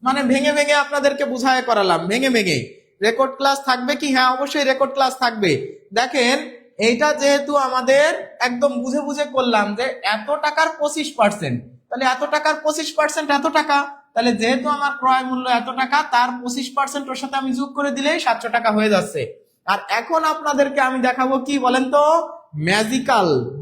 মানে ভেঙে ভেঙে আপনাদেরকে বুঝায় করালাম, ভেঙে ভেঙে। রেকর্ড ক্লাস থাকবে কি? হ্যাঁ, অবশ্যই রেকর্ড ক্লাস থাকবে। দেখেন এইটা যেহেতু আমাদের একদম বুঝে বুঝে করলাম যে এত টাকার 25%, তাহলে এত টাকার 25% এত টাকা, তাহলে যেহেতু আমার ক্রয় মূল্য এত টাকা, তার 25% ওর সাথে আমি যোগ করে দিলেই 700 টাকা হয়ে যাচ্ছে। আর এখন আপনাদেরকে আমি দেখাবো কি বলেন তো?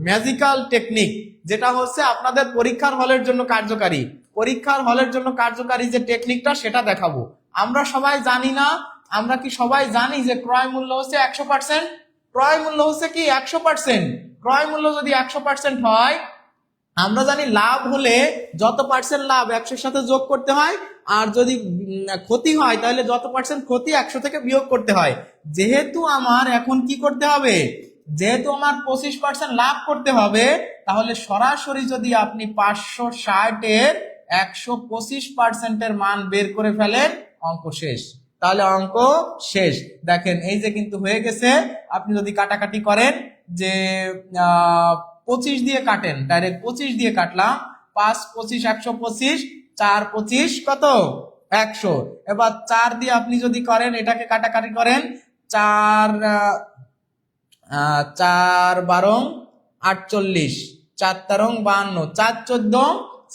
ম্যাজিক্যাল টেকনিক, যেটা হচ্ছে আপনাদের পরীক্ষার হলের জন্য কার্যকারী। পরীক্ষার হলের জন্য কার্যকারী যে টেকনিকটা সেটা দেখাবো। আমরা সবাই জানি না, আমরা কি সবাই জানি যে ক্রয় মূল্য হচ্ছে 100%? ক্রয় মূল্য হচ্ছে কি 100%? ক্রয় মূল্য যদি 100% হয়, আমরা জানি লাভ হলে যত পার্সেন্ট লাভ 100 সাথে যোগ করতে হয়, আর যদি ক্ষতি হয় তাহলে যত পার্সেন্ট ক্ষতি 100 থেকে বিয়োগ করতে হয়। যেহেতু আমার এখন কি করতে হবে, যেহেতু আমার 25% লাভ করতে হবে, তাহলে সরাসরি যদি আপনি 560 এর 125% এর মান বের করে ফেলেন, অঙ্ক শেষ। তাহলে অঙ্ক শেষ। দেখেন এই যে কিন্তু হয়ে গেছে। আপনি যদি কাটাকাটি করেন যে 25 দিয়ে কাটেন, ডাইরেক্ট 25 দিয়ে কাটলাম, 5 25 125, 4 25 কত? 100। এবার 4 দিয়ে আপনি যদি করেন, এটাকে কাটাকাটি করেন, 4 4 12 48, 4 13 52, 4 14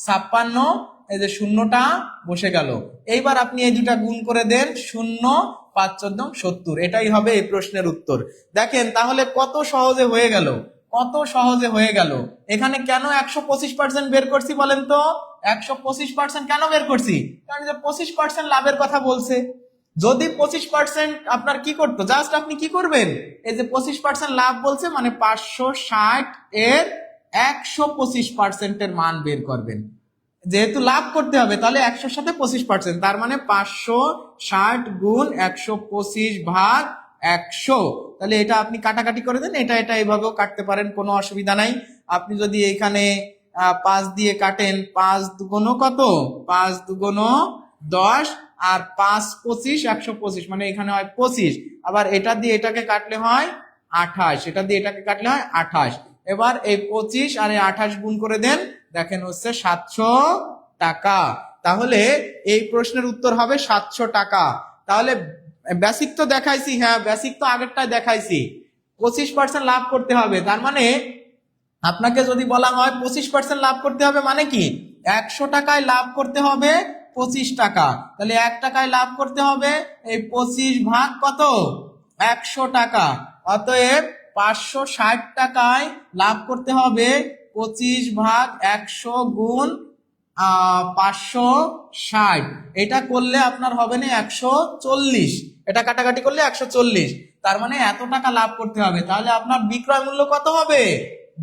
56। এই যে শূন্যটা বসে গেল। এইবার আপনি এই দুটা গুণ করে দেন, 0 5 14 70। এটাই হবে এই প্রশ্নের উত্তর। দেখেন তাহলে কত সহজে হয়ে গেল, কত সহজে হয়ে গেল। এখানে কেন 125% বের করছি বলেন তো? 125% কেন বের করছি? কারণ যে 25% লাভের কথা বলছে। যদি 25% আপনার কি করতো, জাস্ট আপনি কি করবেন, এই যে 25% লাভ বলছে মানে 560 এর 125% এর মান বের করবেন। যেহেতু লাভ করতে হবে, তাহলে 100 সাথে 25%, তার মানে 560 গুণ 125 ভাগ 100। তাহলে এটা আপনি কাটাকাটি করে দেন, এটা এটা এইভাবেও কাটতে পারেন, কোনো অসুবিধা নাই। আপনি যদি এখানে 5 দিয়ে কাটেন, 5 দুগুণ কত? 5 দুগুণ 10, আর 5 25 125, মানে এখানে হয় 25। আবার এটা দিয়ে এটাকে কাটলে হয় 28, এটা দিয়ে এটাকে কাটলে হয় 28। এবার এই 25 আর এই 28 গুণ করে দেন, দেখেন হচ্ছে 700 টাকা। তাহলে এই প্রশ্নের উত্তর হবে 700 টাকা। তাহলে বেসিক তো দেখাইছি, হ্যাঁ বেসিক তো আগেরটাই দেখাইছি। 25% লাভ করতে হবে, তার মানে আপনাকে যদি বলা হয় 25% লাভ করতে হবে, মানে কি 100 টাকায় লাভ করতে হবে 25 টাকা, তাহলে 1 টাকায় লাভ করতে হবে এই 25 ভাগ কত? 100 টাকা। অতএব 560 টাকায় লাভ করতে হবে 25 ভাগ 100 গুণ 560। এটা করলে আপনার হবে না 140, এটা কাটাকাটি করলে 140। তার মানে এত টাকা লাভ করতে হবে। তাহলে আপনার বিক্রয় মূল্য কত হবে?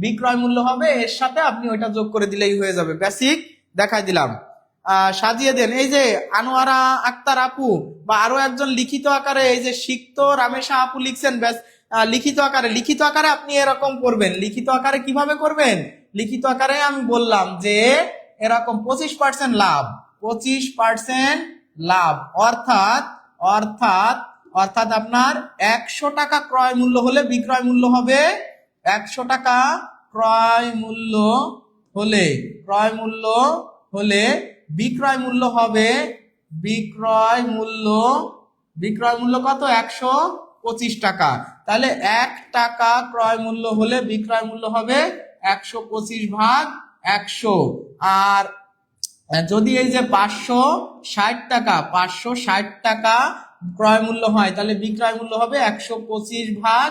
বিক্রয় মূল্য হবে এর সাথে আপনি ওইটা যোগ করে দিলেই হয়ে যাবে। বেসিক দেখাই দিলাম। সাজিয়ে দেন। এই যে আনোয়ারা আক্তার আপু বা আরো একজন লিখিত আকারে, এই যে সিক্ত রামেশা আপু লিখছেন, ব্যাস লিখিত আকারে। লিখিত আকারে আপনি এরকম করবেন। লিখিত আকারে কিভাবে করবেন? লিখিত আকারে আমি বললাম যে এরকম 25% লাভ, 25% লাভ, অর্থাৎ অর্থাৎ অর্থাৎ আপনার 100 টাকা ক্রয় মূল্য হলে বিক্রয় মূল্য হবে 100 টাকা। ক্রয় মূল্য হলে বিক্রয় মূল্য হবে, বিক্রয় মূল্য কত? টাকা। তাহলে 1 টাকা ক্রয় মূল্য হলে বিক্রয় মূল্য হবে 125 ভাগ 100। আর যদি এই যে 560 টাকা, 560 টাকা ক্রয় মূল্য হয়, তাহলে বিক্রয় মূল্য হবে 125 ভাগ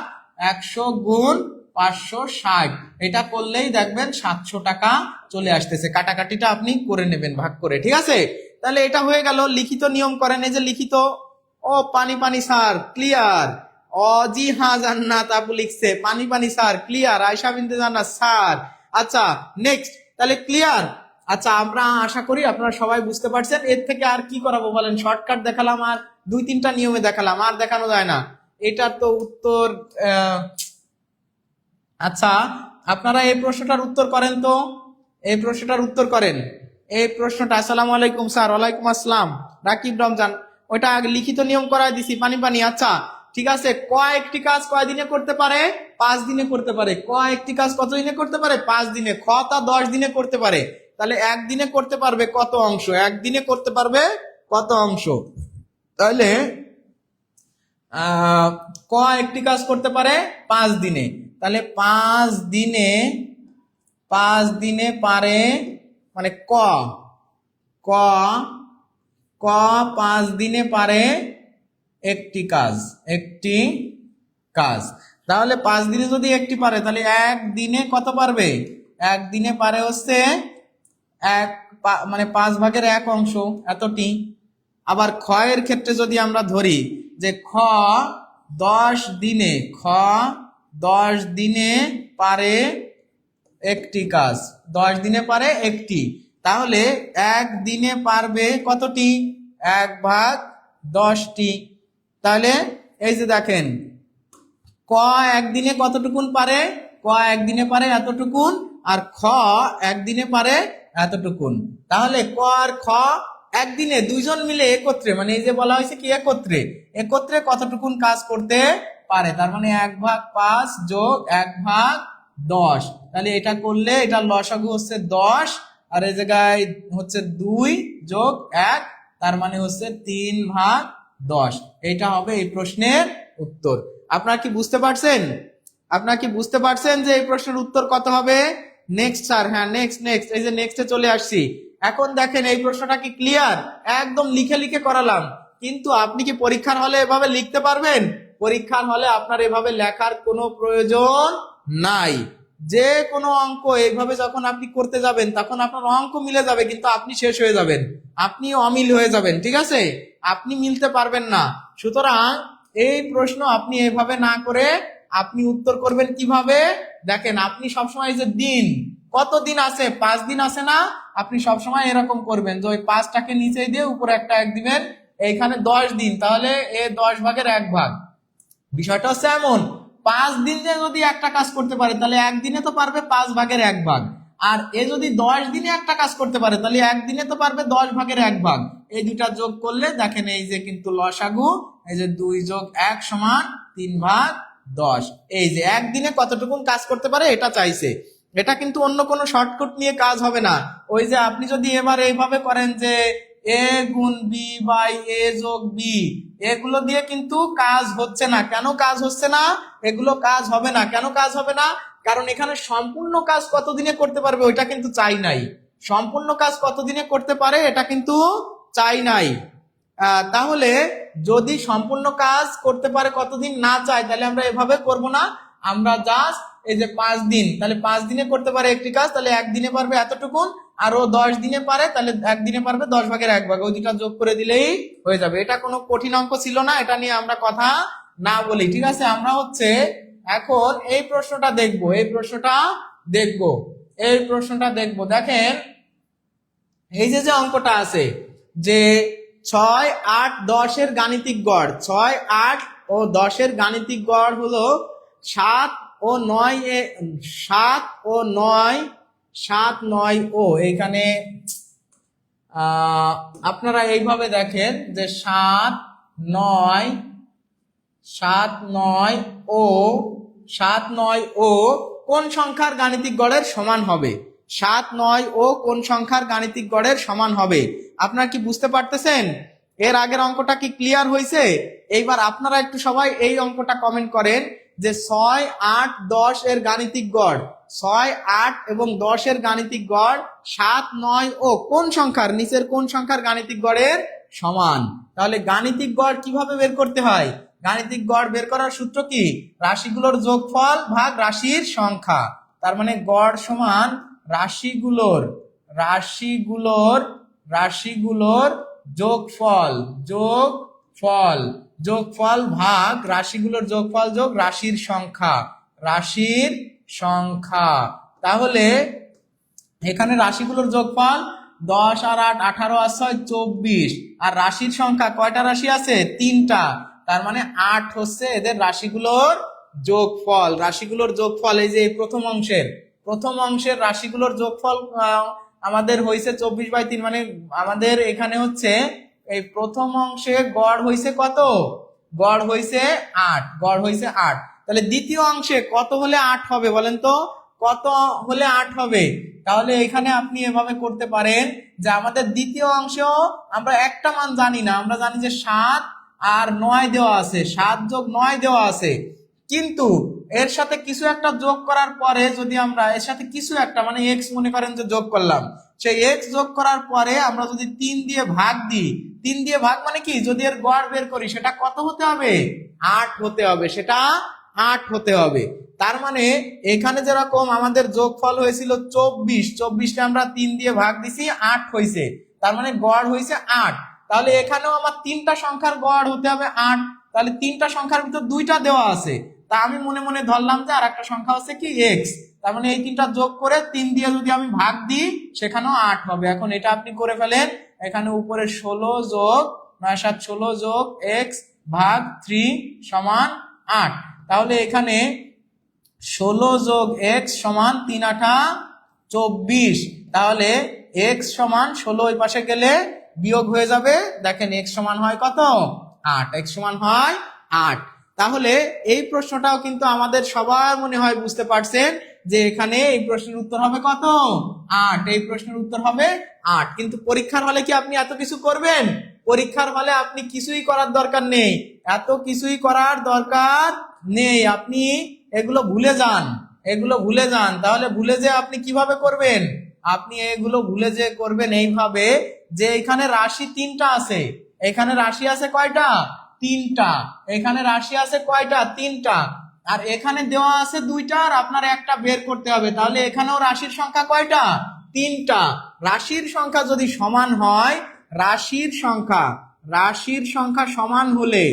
100 গুণ 560। এটা করলেই দেখবেন 700 টাকা চলে আসতেছে। কাটাকাটিটা আপনি করে নেবেন ভাগ করে, ঠিক আছে? তাহলে এটা হয়ে গেল। লিখিত নিয়ম করেন, এই যে লিখিত। ও পানি পানি স্যার ক্লিয়ার। জি হ্যাঁ জান্নাত আপু লিখছে পানি পানি স্যার ক্লিয়ার। আয়শা বিনতে জান্নাত স্যার। আচ্ছা নেক্সট, তাহলে ক্লিয়ার। আচ্ছা আমরা আশা করি আপনারা সবাই বুঝতে পারছেন। এর থেকে আর কি করাবো বলেন? শর্টকাট দেখালাম আর 2-3টা নিয়মে দেখালাম, আর দেখানো যায় না। এটার তো উত্তর আচ্ছা আপনারা এই প্রশ্নটার উত্তর করেন তো, এই প্রশ্নটার উত্তর করেন। এই প্রশ্নটা, আসসালামু আলাইকুম স্যার। ওয়ালাইকুম আসসালাম রাকিব রমজান। ওইটা লিখিত নিয়ম করাই দিছি পানি পানি। আচ্ছা ঠিক আছে, কয়েকটি কাজ কয় দিনে করতে পারে? 5 দিনে করতে পারে। কয়েকটি কাজ কত দিনে করতে পারে? 5 দিনে। খ তা 10 দিনে করতে পারে। তাহলে একদিনে করতে পারবে কত অংশ? একদিনে করতে পারবে কত অংশ? তাহলে ক একটি কাজ করতে পারে 5 দিনে। তাহলে 5 দিনে পারে মানে ক ক ক 5 দিনে পারে একটি কাজ, একটি কাজ। তাহলে 5 দিনে যদি একটি পারে, তাহলে একদিনে কত পারবে? একদিনে পারে হচ্ছে মানে 5 ভাগের 1 অংশ, এতটি। আবার খ এর ক্ষেত্রে যদি আমরা ধরি যে খ 10 দিনে, খ 10 দিনে পারে একটি কাজ, 10 দিনে পারে একটি। তাহলে একদিনে পারবে কতটি? 1 ভাগ 10টি। তাহলে এই যে দেখেন, ক একদিনে কতটুকুন পারে? ক একদিনে পারে এতটুকুন, আর খ একদিনে পারে এতটুকুন। তাহলে ক আর খ একদিনে দুইজন মিলে একত্রে, মানে এই যে বলা হয়েছে কি একত্রে, একত্রে কতটুকুন কাজ করতে পারে? তার মানে 1 ভাগ 5 যোগ 1 ভাগ 10। তাহলে এটা করলে এটা লসাগু হচ্ছে 10, আর এই জায়গায় হচ্ছে 2 যোগ 1, তার মানে হচ্ছে 3 ভাগ 10। এটা হবে এই প্রশ্নের উত্তর। আপনারা কি বুঝতে পারছেন? আপনারা কি বুঝতে পারছেন যে এই প্রশ্নের উত্তর কত হবে? Next sir. হ্যাঁ নেক্সট নেক্সট, এই যে নেক্সটে চলে আসছি। এখন দেখেন এই প্রশ্নটা কি ক্লিয়ার? একদম লিখে লিখে করালাম, কিন্তু আপনি কি পরীক্ষার হলে এভাবে লিখতে পারবেন? পরীক্ষার হলে আপনার এভাবে লেখার কোনো প্রয়োজন নাই। যে কোনো অঙ্ক এইভাবে যখন আপনি করতে যাবেন, তখন আপনার অঙ্ক মিলে যাবে, কিন্তু আপনি শেষ হয়ে যাবেন, আপনি অমিল হয়ে যাবেন, ঠিক আছে? আপনি মিলতে পারবেন না। সুতরাং এই প্রশ্ন আপনি এভাবে না করে আপনি উত্তর করবেন কিভাবে? দেখেন, আপনি সবসময় যে দিন, কত দিন আছে? 5 দিন আছে না? আপনি সবসময় এরকম করবেন যে ওই 5টাকে নিচে দিয়ে উপরে একটা 1 দিবেন। এইখানে 10 দিন, তাহলে এ 10 ভাগের 1 ভাগ। বিষয়টা হচ্ছে এমন, 5 দিন যে যদি একটা কাজ করতে পারে, তাহলে একদিনে তো পারবে 5 ভাগের 1 ভাগ। আর এ যদি 10 দিনে একটা কাজ করতে পারে, তাহলে একদিনে তো পারবে 10 ভাগের 1 ভাগ। এই দুটা যোগ করলে দেখেন এই যে কিন্তু লসাগু, এই যে 2 যোগ 1 সমান 3 ভাগ 10। এই যে একদিনে কতটুকুন কাজ করতে পারে এটা চাইছে। এটা কিন্তু অন্য কোনো শর্টকাট নিয়ে কাজ হবে না। ওই যে আপনি যদি এবার এইভাবে করেন যে এ গুণ বি বাই এ যোগ বি, এগুলো দিয়ে কিন্তু কাজ হচ্ছে না। কেন কাজ হচ্ছে না? এগুলো কাজ হবে না। কেন কাজ হবে না? কারণ এখানে সম্পূর্ণ কাজ কতদিনে করতে পারবে ওইটা কিন্তু চাই নাই। সম্পূর্ণ কাজ কতদিনে করতে পারে এটা কিন্তু চাই নাই। তাহলে যদি সম্পূর্ণ কাজ করতে পারে কতদিন না চাই, তাহলে আমরা এভাবে করব না। আমরা জাস্ট এই যে 5 দিন, তাহলে 5 দিনে করতে পারে একটি কাজ, তাহলে একদিনে পারবে এতটুকুন। আর ও 10 দিনে পারে, তাহলে একদিনে পারবে 10 ভাগের 1 ভাগ। ওই দুটা যোগ করে দিলেই হয়ে যাবে। এটা কোনো কঠিন অঙ্ক ছিল না, এটা নিয়ে আমরা কথা না বলি, ঠিক আছে? আমরা হচ্ছে এখন এই প্রশ্নটা দেখবো, এই প্রশ্নটা দেখবো, এই প্রশ্নটা দেখবো। দেখেন এই যে যে অঙ্কটা আছে যে 6, 8, 10 এর গাণিতিক গড়, 6, 8 ও 10 এর গাণিতিক গড় হলো 7 ও 9 7 ও 9, 7, 9 ও এইখানে আপনারা এইভাবে দেখেন যে 7, 9 ও 7, 9 ও কোন সংখ্যার গাণিতিক গড়ের সমান হবে? 7, 9 ও কোন সংখ্যার গাণিতিক গড়ের সমান হবে? আপনারা কি বুঝতে পারতেছেন? এর আগের অঙ্কটা কি ক্লিয়ার হয়েছে? এইবার আপনারা একটু সবাই এই অঙ্কটা কমেন্ট করেন যে 6, 8, 10 এর গাণিতিক গড়, 6, 8 এবং 10 এর গাণিতিক গড় 7, 9 ও কোন সংখ্যার নিচের কোন সংখ্যার গাণিতিক গড়ের সমান। তাহলে গাণিতিক গড় কিভাবে বের করতে হয়? গাণিতিক গড় বের করার সূত্র কি? রাশিগুলোর যোগফল ভাগ রাশির সংখ্যা। তার মানে গড় সমান রাশিগুলোর যোগফল ভাগ রাশিগুলোর যোগফল যোগ রাশির সংখ্যা। তাহলে এখানে রাশিগুলোর যোগফল 10 আর 8 18 আর 6 24, আর রাশির সংখ্যা কয়টা রাশি আছে? 3টা। তার মানে 8 হচ্ছে এদের রাশিগুলোর যোগফল। এই যে এই প্রথম অংশের রাশিগুলোর যোগফল আমাদের হয়েছে 24/3, মানে আমাদের এখানে হচ্ছে এই প্রথম অংশে গড় হয়েছে কত? গড় হয়েছে 8। তাহলে দ্বিতীয় অংশে কত হলে 8 হবে বলেন তো? কত হলে 8 হবে? তাহলে এখানে আপনি এভাবে করতে পারেন যে আমাদের দ্বিতীয় অংশেও আমরা একটা মান জানি না, আমরা জানি যে 7 আর 9 দেওয়া আছে, 7 যোগ 9 দেওয়া আছে, কিন্তু এর সাথে কিছু একটা যোগ করার পরে যদি আমরা এর সাথে কিছু একটা মানে এক্স মনে করেন যে যোগ করলাম, সেই এক্স যোগ করার পরে আমরা যদি 3 দিয়ে ভাগ দিই, 3 দিয়ে ভাগ মানে কি, যদি এর গড় বের করি সেটা কত হতে হবে? 8 হতে হবে, সেটা 8 হতে হবে। তার মানে এখানে যেরকম আমাদের যোগফল হয়েছিল 24টা আমরা 3 দিয়ে ভাগ দিছি, 8 হয়েছে, তার মানে গড় হয়েছে 8। তাহলে এখানেও আমার 3টা সংখ্যার গড় হতে হবে 8। তাহলে 3টা সংখ্যার ভিতর 2টা দেওয়া আছে, তা আমি মনে মনে ধরলাম যে আর একটা সংখ্যা হচ্ছে কি এক্স। তার মানে এই 3টা যোগ করে 3 দিয়ে যদি আমি ভাগ দিই সেখানেও 8 হবে। এখন এটা আপনি করে ফেলেন, এখানে উপরে 16 যোগ 9 7 16 যোগ এক্স ভাগ 3 সমান 8। তাহলে এখানে 16 যোগ এক্স সমান 3 8 24। তাহলে এক্স সমান 16 ওই পাশে গেলে বিয়োগ হয়ে যাবে, দেখেন এক্স সমান হয় কত? 8। এক্স সমান হয় 8। তাহলে এই প্রশ্নটাও কিন্তু আমাদের সবার মনে হয় বুঝতে পারছেন যে এখানে এই প্রশ্নের উত্তর হবে কত? 8। এই প্রশ্নের উত্তর হবে 8। কিন্তু পরীক্ষার হলে কি আপনি এত কিছু করবেন? পরীক্ষার হলে আপনি কিছুই করার দরকার নেই, আপনি এগুলো ভুলে যান। তাহলে ভুলে যে আপনি কিভাবে করবেন? আপনি এগুলো ভুলে যে করবেন এইভাবে যে এখানে রাশি 3টা আছে, এখানে রাশি আছে কয়টা? 3টা। এখানে রাশি আছে কয়টা? 3টা। আর এখানে দেওয়া আছে 2টা, আর আপনার একটা বের করতে হবে। তাহলে এখানেও রাশির সংখ্যা কয়টা? 3টা। রাশির সংখ্যা যদি সমান হয়, রাশির সংখ্যা সমান হলে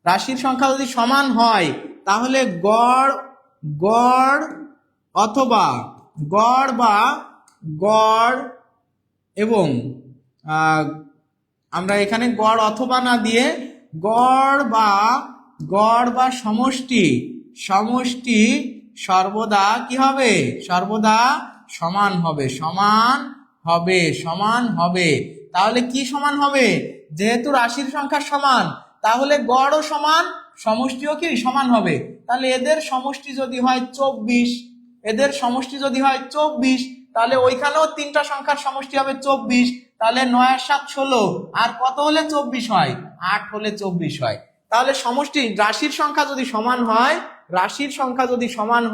রাশির সংখ্যা যদি সমান হয় তাহলে গড় এবং আমরা এখানে গড় অথবা না দিয়ে গড় বা সমষ্টি সর্বদা কি হবে? সর্বদা সমান হবে। তাহলে কি সমান হবে? যেহেতু রাশির সংখ্যা সমান, তাহলে গড়ও সমান, সমষ্টিও কি সমান হবে। তাহলে এদের সমষ্টি যদি হয় 24, তাহলে ওইখানেও 3টা সংখ্যার সমষ্টি হবে 24। তাহলে 9 আর 7 16, আর কত হলে 24 হয়? 8 হলে 24 হয়। তাহলে সমষ্টি রাশির সংখ্যা যদি সমান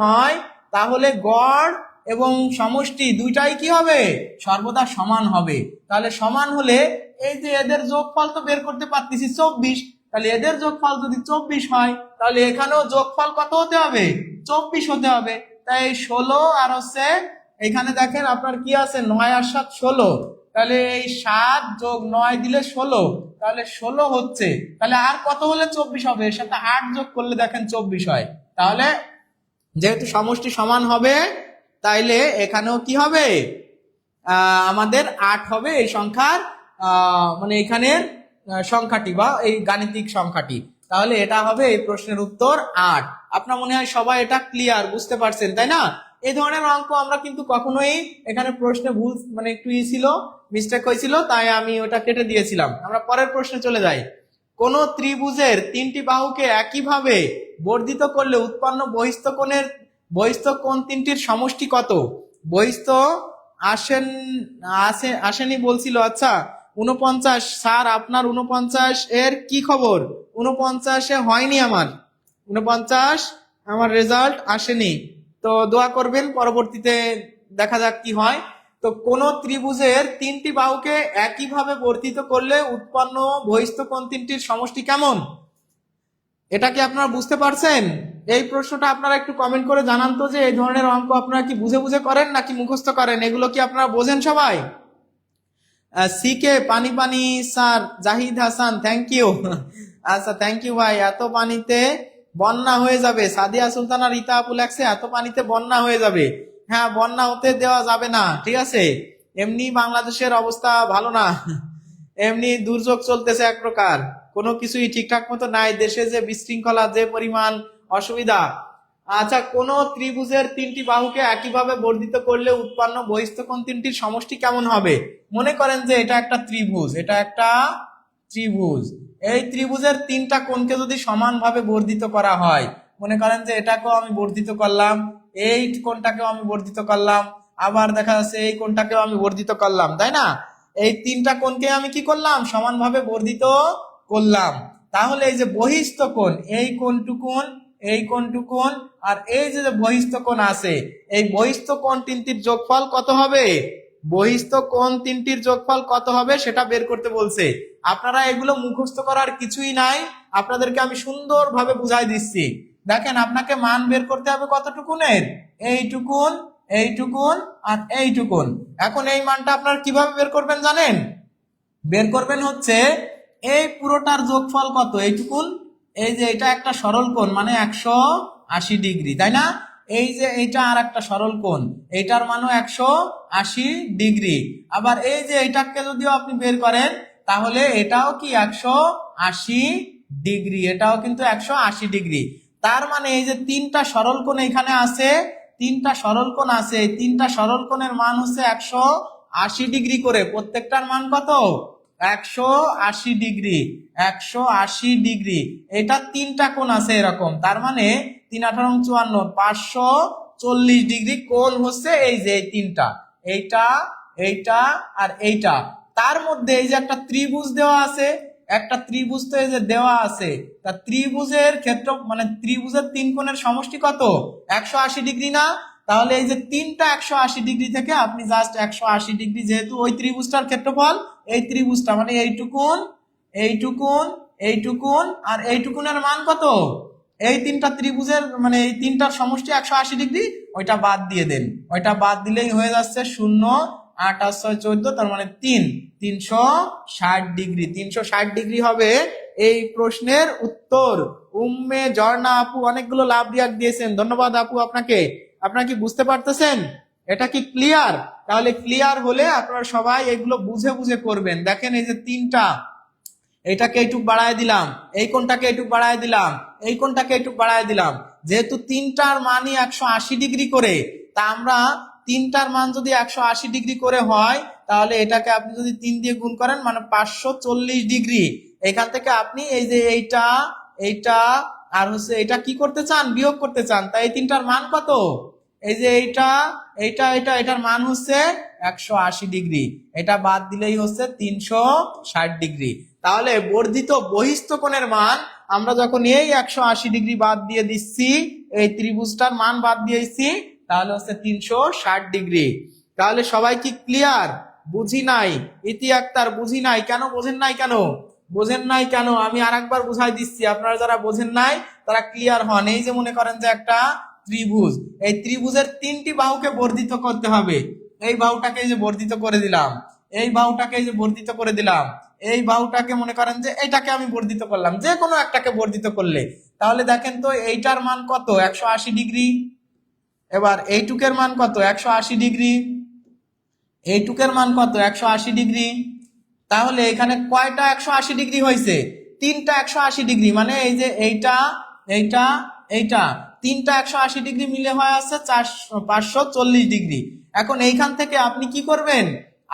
হয় তাহলে গড় এবং সমষ্টি দুইটাই কি হবে? সর্বদা সমান হবে। তাহলে সমান হলে এই যে এদের যোগফল তো বের করতে পারতেছি 24, তাহলে এদের যোগফল যদি 24 হয় তাহলে এখানেও যোগফল কত হতে হবে? 24 হতে হবে। তাই 16 আর হচ্ছে এখানে দেখেন আপনার কি আছে 9 আর 7 16, তাহলে এই 7 যোগ 9 দিলে 16, তাহলে 16 হচ্ছে। তাহলে আর কত হলে 24 হবে? এর সাথে 8 যোগ করলে দেখেন 24 হয়। তাহলে যেহেতু সমষ্টি সমান হবে তাইলে এখানেও কি হবে? আমাদের 8 হবে এই সংখ্যার মানে এখানের সংখ্যাটি বা এই গাণিতিক সংখ্যাটি। তাহলে এটা হবে এই প্রশ্নের উত্তর 8। আপনার মনে হয় সবাই এটা ক্লিয়ার বুঝতে পারছেন, তাই না? এই ধরনের অঙ্ক আমরা কিন্তু কখনোই এখানে প্রশ্নে ভুল মানে একটু ছিল, মিস্টেক হয়েছিল, তাই আমি ওটা কেটে দিয়েছিলাম। আমরা পরের প্রশ্নে চলে যাই। কোন ত্রিভুজের 3টি বাহুকে একইভাবে বর্ধিত করলে উৎপন্ন বহিস্থ কোণের বহিস্থ কোণ তিনটির সমষ্টি কত? বহিস্থ আসেনি বলছিল। আচ্ছা 49 স্যার, আপনার 49 এর কি খবর? 49-এ হয়নি আমার, 49 আমার রেজাল্ট আসেনি। তো দোয়া করবেন, পরবর্তীতে দেখা যাক কি হয়। তো কোন ত্রিভুজের তিনটি বাহুকে একইভাবে বর্ধিত করলে উৎপন্ন বহিস্থ কোণ তিনটির সমষ্টি কেমন? এটা কি আপনারা বুঝতে পারছেন? এই প্রশ্নটা আপনারা একটু কমেন্ট করে জানান তো, যে এই ধরনের অঙ্ক আপনারা কি বুঝে বুঝে করেন নাকি মুখস্থ করেন? এগুলো কি আপনারা বোঝেন সবাই? সিকে পানি পানি sir, Zahid Hasan thank you. আচ্ছা থ্যাংক ইউ ভাই। এত পানিতে বন্যা হয়ে যাবে, সাদিয়া সুলতানা রীতা আপু লেখছে এত পানিতে বন্যা হয়ে যাবে। হ্যাঁ, বন্যা হতে দেওয়া যাবে না, ঠিক আছে? এমনি বাংলাদেশের অবস্থা ভালো না, এমনি দুর্যোগ চলতেছে এক প্রকার, কোনো কিছুই ঠিকঠাক মতো নাই, দেশে যে বিশৃঙ্খলা, যে পরিমাণ অসুবিধা। আচ্ছা, কোন ত্রিভুজের তিনটি বাহুকে একইভাবে বর্ধিত করলে উৎপন্ন বহিস্থ কোণ তিনটির সমষ্টি কেমন হবে? মনে করেন যে এটা একটা ত্রিভুজ, এটা একটা ত্রিভুজ। এই ত্রিভুজের তিনটা কোণকে যদি সমানভাবে বর্ধিত করা হয়, মনে করেন যে এটাকেও আমি বর্ধিত করলাম, এই কোণটাকেও আমি বর্ধিত করলাম, আবার দেখা যাচ্ছে এই কোণটাকেও আমি বর্ধিত করলাম, তাই না? এই তিনটা কোণকে আমি কি করলাম? সমানভাবে বর্ধিত করলাম। তাহলে এই যে বহিস্থ কোণ, এই কোণটুকুন, এই কোণটুকুন, আর এই যে বহিস্থ কোণ আছে, এই বহিস্থ কোণ তিনটির যোগফল কত হবে? বহিস্থ কোণ তিনটির যোগফল কত হবে সেটা বের করতে বলছে। আপনারা এগুলো মুখস্থ করার কিছুই নাই, আপনাদেরকে আমি সুন্দরভাবে বুঝাই দিচ্ছি। দেখেন, আপনাকে মান বের করতে হবে কতটুকুনের? এইটুকুন, এইটুকুন আর এইটুকুন। এখন এই মানটা আপনার কিভাবে বের করবেন জানেন? বের করবেন হচ্ছে এই পুরোটার যোগফল কত, এইটুকুন, এই যে এটা একটা সরল কোণ মানে 180 ডিগ্রি, তাই না? এই যে এইটা আর একটা সরল কোণ, এইটার মানও 180 ডিগ্রি। আবার এই যে এইটাকে যদিও আপনি বের করেন তাহলে এটাও কি 180 ডিগ্রি, এটাও কিন্তু 180 ডিগ্রি। তার মানে এই যে তিনটা সরল কোণ এখানে আছে, তিনটা সরল কোণ আছে, এই তিনটা সরল কোণের মান হচ্ছে 180 ডিগ্রি করে। প্রত্যেকটার মান কত? 180 ডিগ্রি, 180 ডিগ্রি। এটা তিনটা কোণ আছে এরকম, তার মানে 3×8=54, 540 ডিগ্রি কোণ হচ্ছে এই যে এই তিনটা, এইটা, এইটা আর এইটা। তার মধ্যে এই যে একটা ত্রিভুজ দেওয়া আছে, একটা ত্রিভুজ তো এই যে দেওয়া আছে, তা ত্রিভুজের ক্ষেত্র মানে ত্রিভুজের তিন কোণের সমষ্টি কত? 180 ডিগ্রি না? তাহলে এই যে তিনটা 180 ডিগ্রি থেকে আপনি জাস্ট 180 ডিগ্রি, যেহেতু ওই ত্রিভুজটার ক্ষেত্রফল, এই ত্রিভুজটা মানে এইটুকুন, এইটুকুন, এইটুকুন আর এইটুকুনের মান কত? এই তিনটা ত্রিভুজের মানে এই তিনটার সমষ্টি 180 ডিগ্রি, ওইটা বাদ দিয়ে দেন, ওইটা বাদ দিলেই হয়ে যাচ্ছে 0, 8 আর 6 14, তার মানে 360 ডিগ্রি। 360 ডিগ্রি হবে এই প্রশ্নের উত্তর। উম্মে ঝর্ণা আপু অনেকগুলো লাভ রিয়াক্ট দিয়েছেন, ধন্যবাদ আপু আপনাকে। আপনারা কি বুঝতে পারতেছেন? এটা কি ক্লিয়ার? তাহলে ক্লিয়ার হলে আপনারা সবাই এগুলো বুঝে বুঝে করবেন। দেখেন এই যে তিনটা, এইটাকে এইটুক বাড়ায় দিলাম, এই কোণটাকে এইটুক বাড়ায় দিলাম, এই কোণটাকে এইটুক বাড়ায় দিলাম, যেহেতু তিনটার মানই 180 ডিগ্রি করে, তা আমরা তিনটার মান যদি 180 ডিগ্রি করে হয় তাহলে এটাকে আপনি যদি 3 দিয়ে গুণ করেন মানে 540 ডিগ্রি। এখান থেকে আপনি এই যে এইটা, এইটা আর হচ্ছে এটা কি করতে চান? বিয়োগ করতে চান। তাই এই তিনটার মান কত? এই যে এইটা, এইটা, এটা, এটার মান হচ্ছে 180 ডিগ্রি, এটা বাদ দিলেই হচ্ছে 360 ডিগ্রি। তাহলে বর্ধিত বহিস্থ কোণের মান আমরা যখন এই 180 ডিগ্রি বাদ দিয়ে দিচ্ছি, এই ত্রিভুজটার মান বাদ দিয়েছি, তাহলে হচ্ছে 360 ডিগ্রি। তাহলে সবাই কি ক্লিয়ার? বুঝি নাই, ইতি আক্তার বুঝি নাই কেন? বোঝেন নাই কেন? বোঝেন নাই কেন? আমি আরেকবার বুঝাই দিচ্ছি, আপনারা যারা বোঝেন নাই তারা ক্লিয়ার হন। এই যে মনে করেন যে একটা ত্রিভুজ, এই ত্রিভুজের তিনটি বাহুকে বর্ধিত করতে হবে। এই বাহুটাকে এই যে বর্ধিত করে দিলাম, এই বাহুটাকে এই যে বর্ধিত করে দিলাম, এই বাহুটাকে মনে করেন যে এইটাকে আমি বর্ধিত করলাম, যে কোনো একটাকে বর্ধিত করলে তাহলে দেখেন তো এইটার মান কত? 180 ডিগ্রি। এবার এইটুকের মান কত? 180 ডিগ্রি। এইটুকের মান কত? 180 ডিগ্রি। তাহলে এখানে কয়টা 180 ডিগ্রি হয়েছে? তিনটা 180 ডিগ্রি, মানে এই যে এইটা, এইটা, এইটা, তিনটা 180 ডিগ্রি মিলে হয় আছে 540 ডিগ্রি। এখন এইখান থেকে আপনি কি করবেন?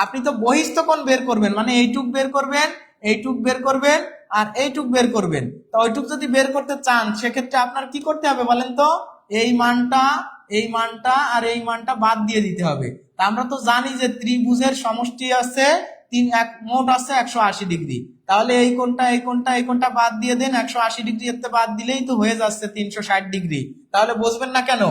আপনি তো বহিস্থ কোণ বের করবেন, মানে এইটুক বের করবেন, এইটুক বের করবেন আর এইটুক বের করবেন। তো ওইটুক যদি বের করতে চান সেক্ষেত্রে আপনার কি করতে হবে বলেন তো? এই মানটা এই মানটা আর এই মানটা বাদ দিয়ে দিতে হবে। তা আমরা তো জানি যে ত্রিভুজের সমষ্টি আছে মোট আছে 180 ডিগ্রি। তাহলে এই কোণটা এই কোণটা এই কোণটা বাদ দিয়ে দেন, 180 ডিগ্রি এতে বাদ দিলেই তো হয়ে যাচ্ছে 360 ডিগ্রি। তাহলে বুঝবেন না কেন?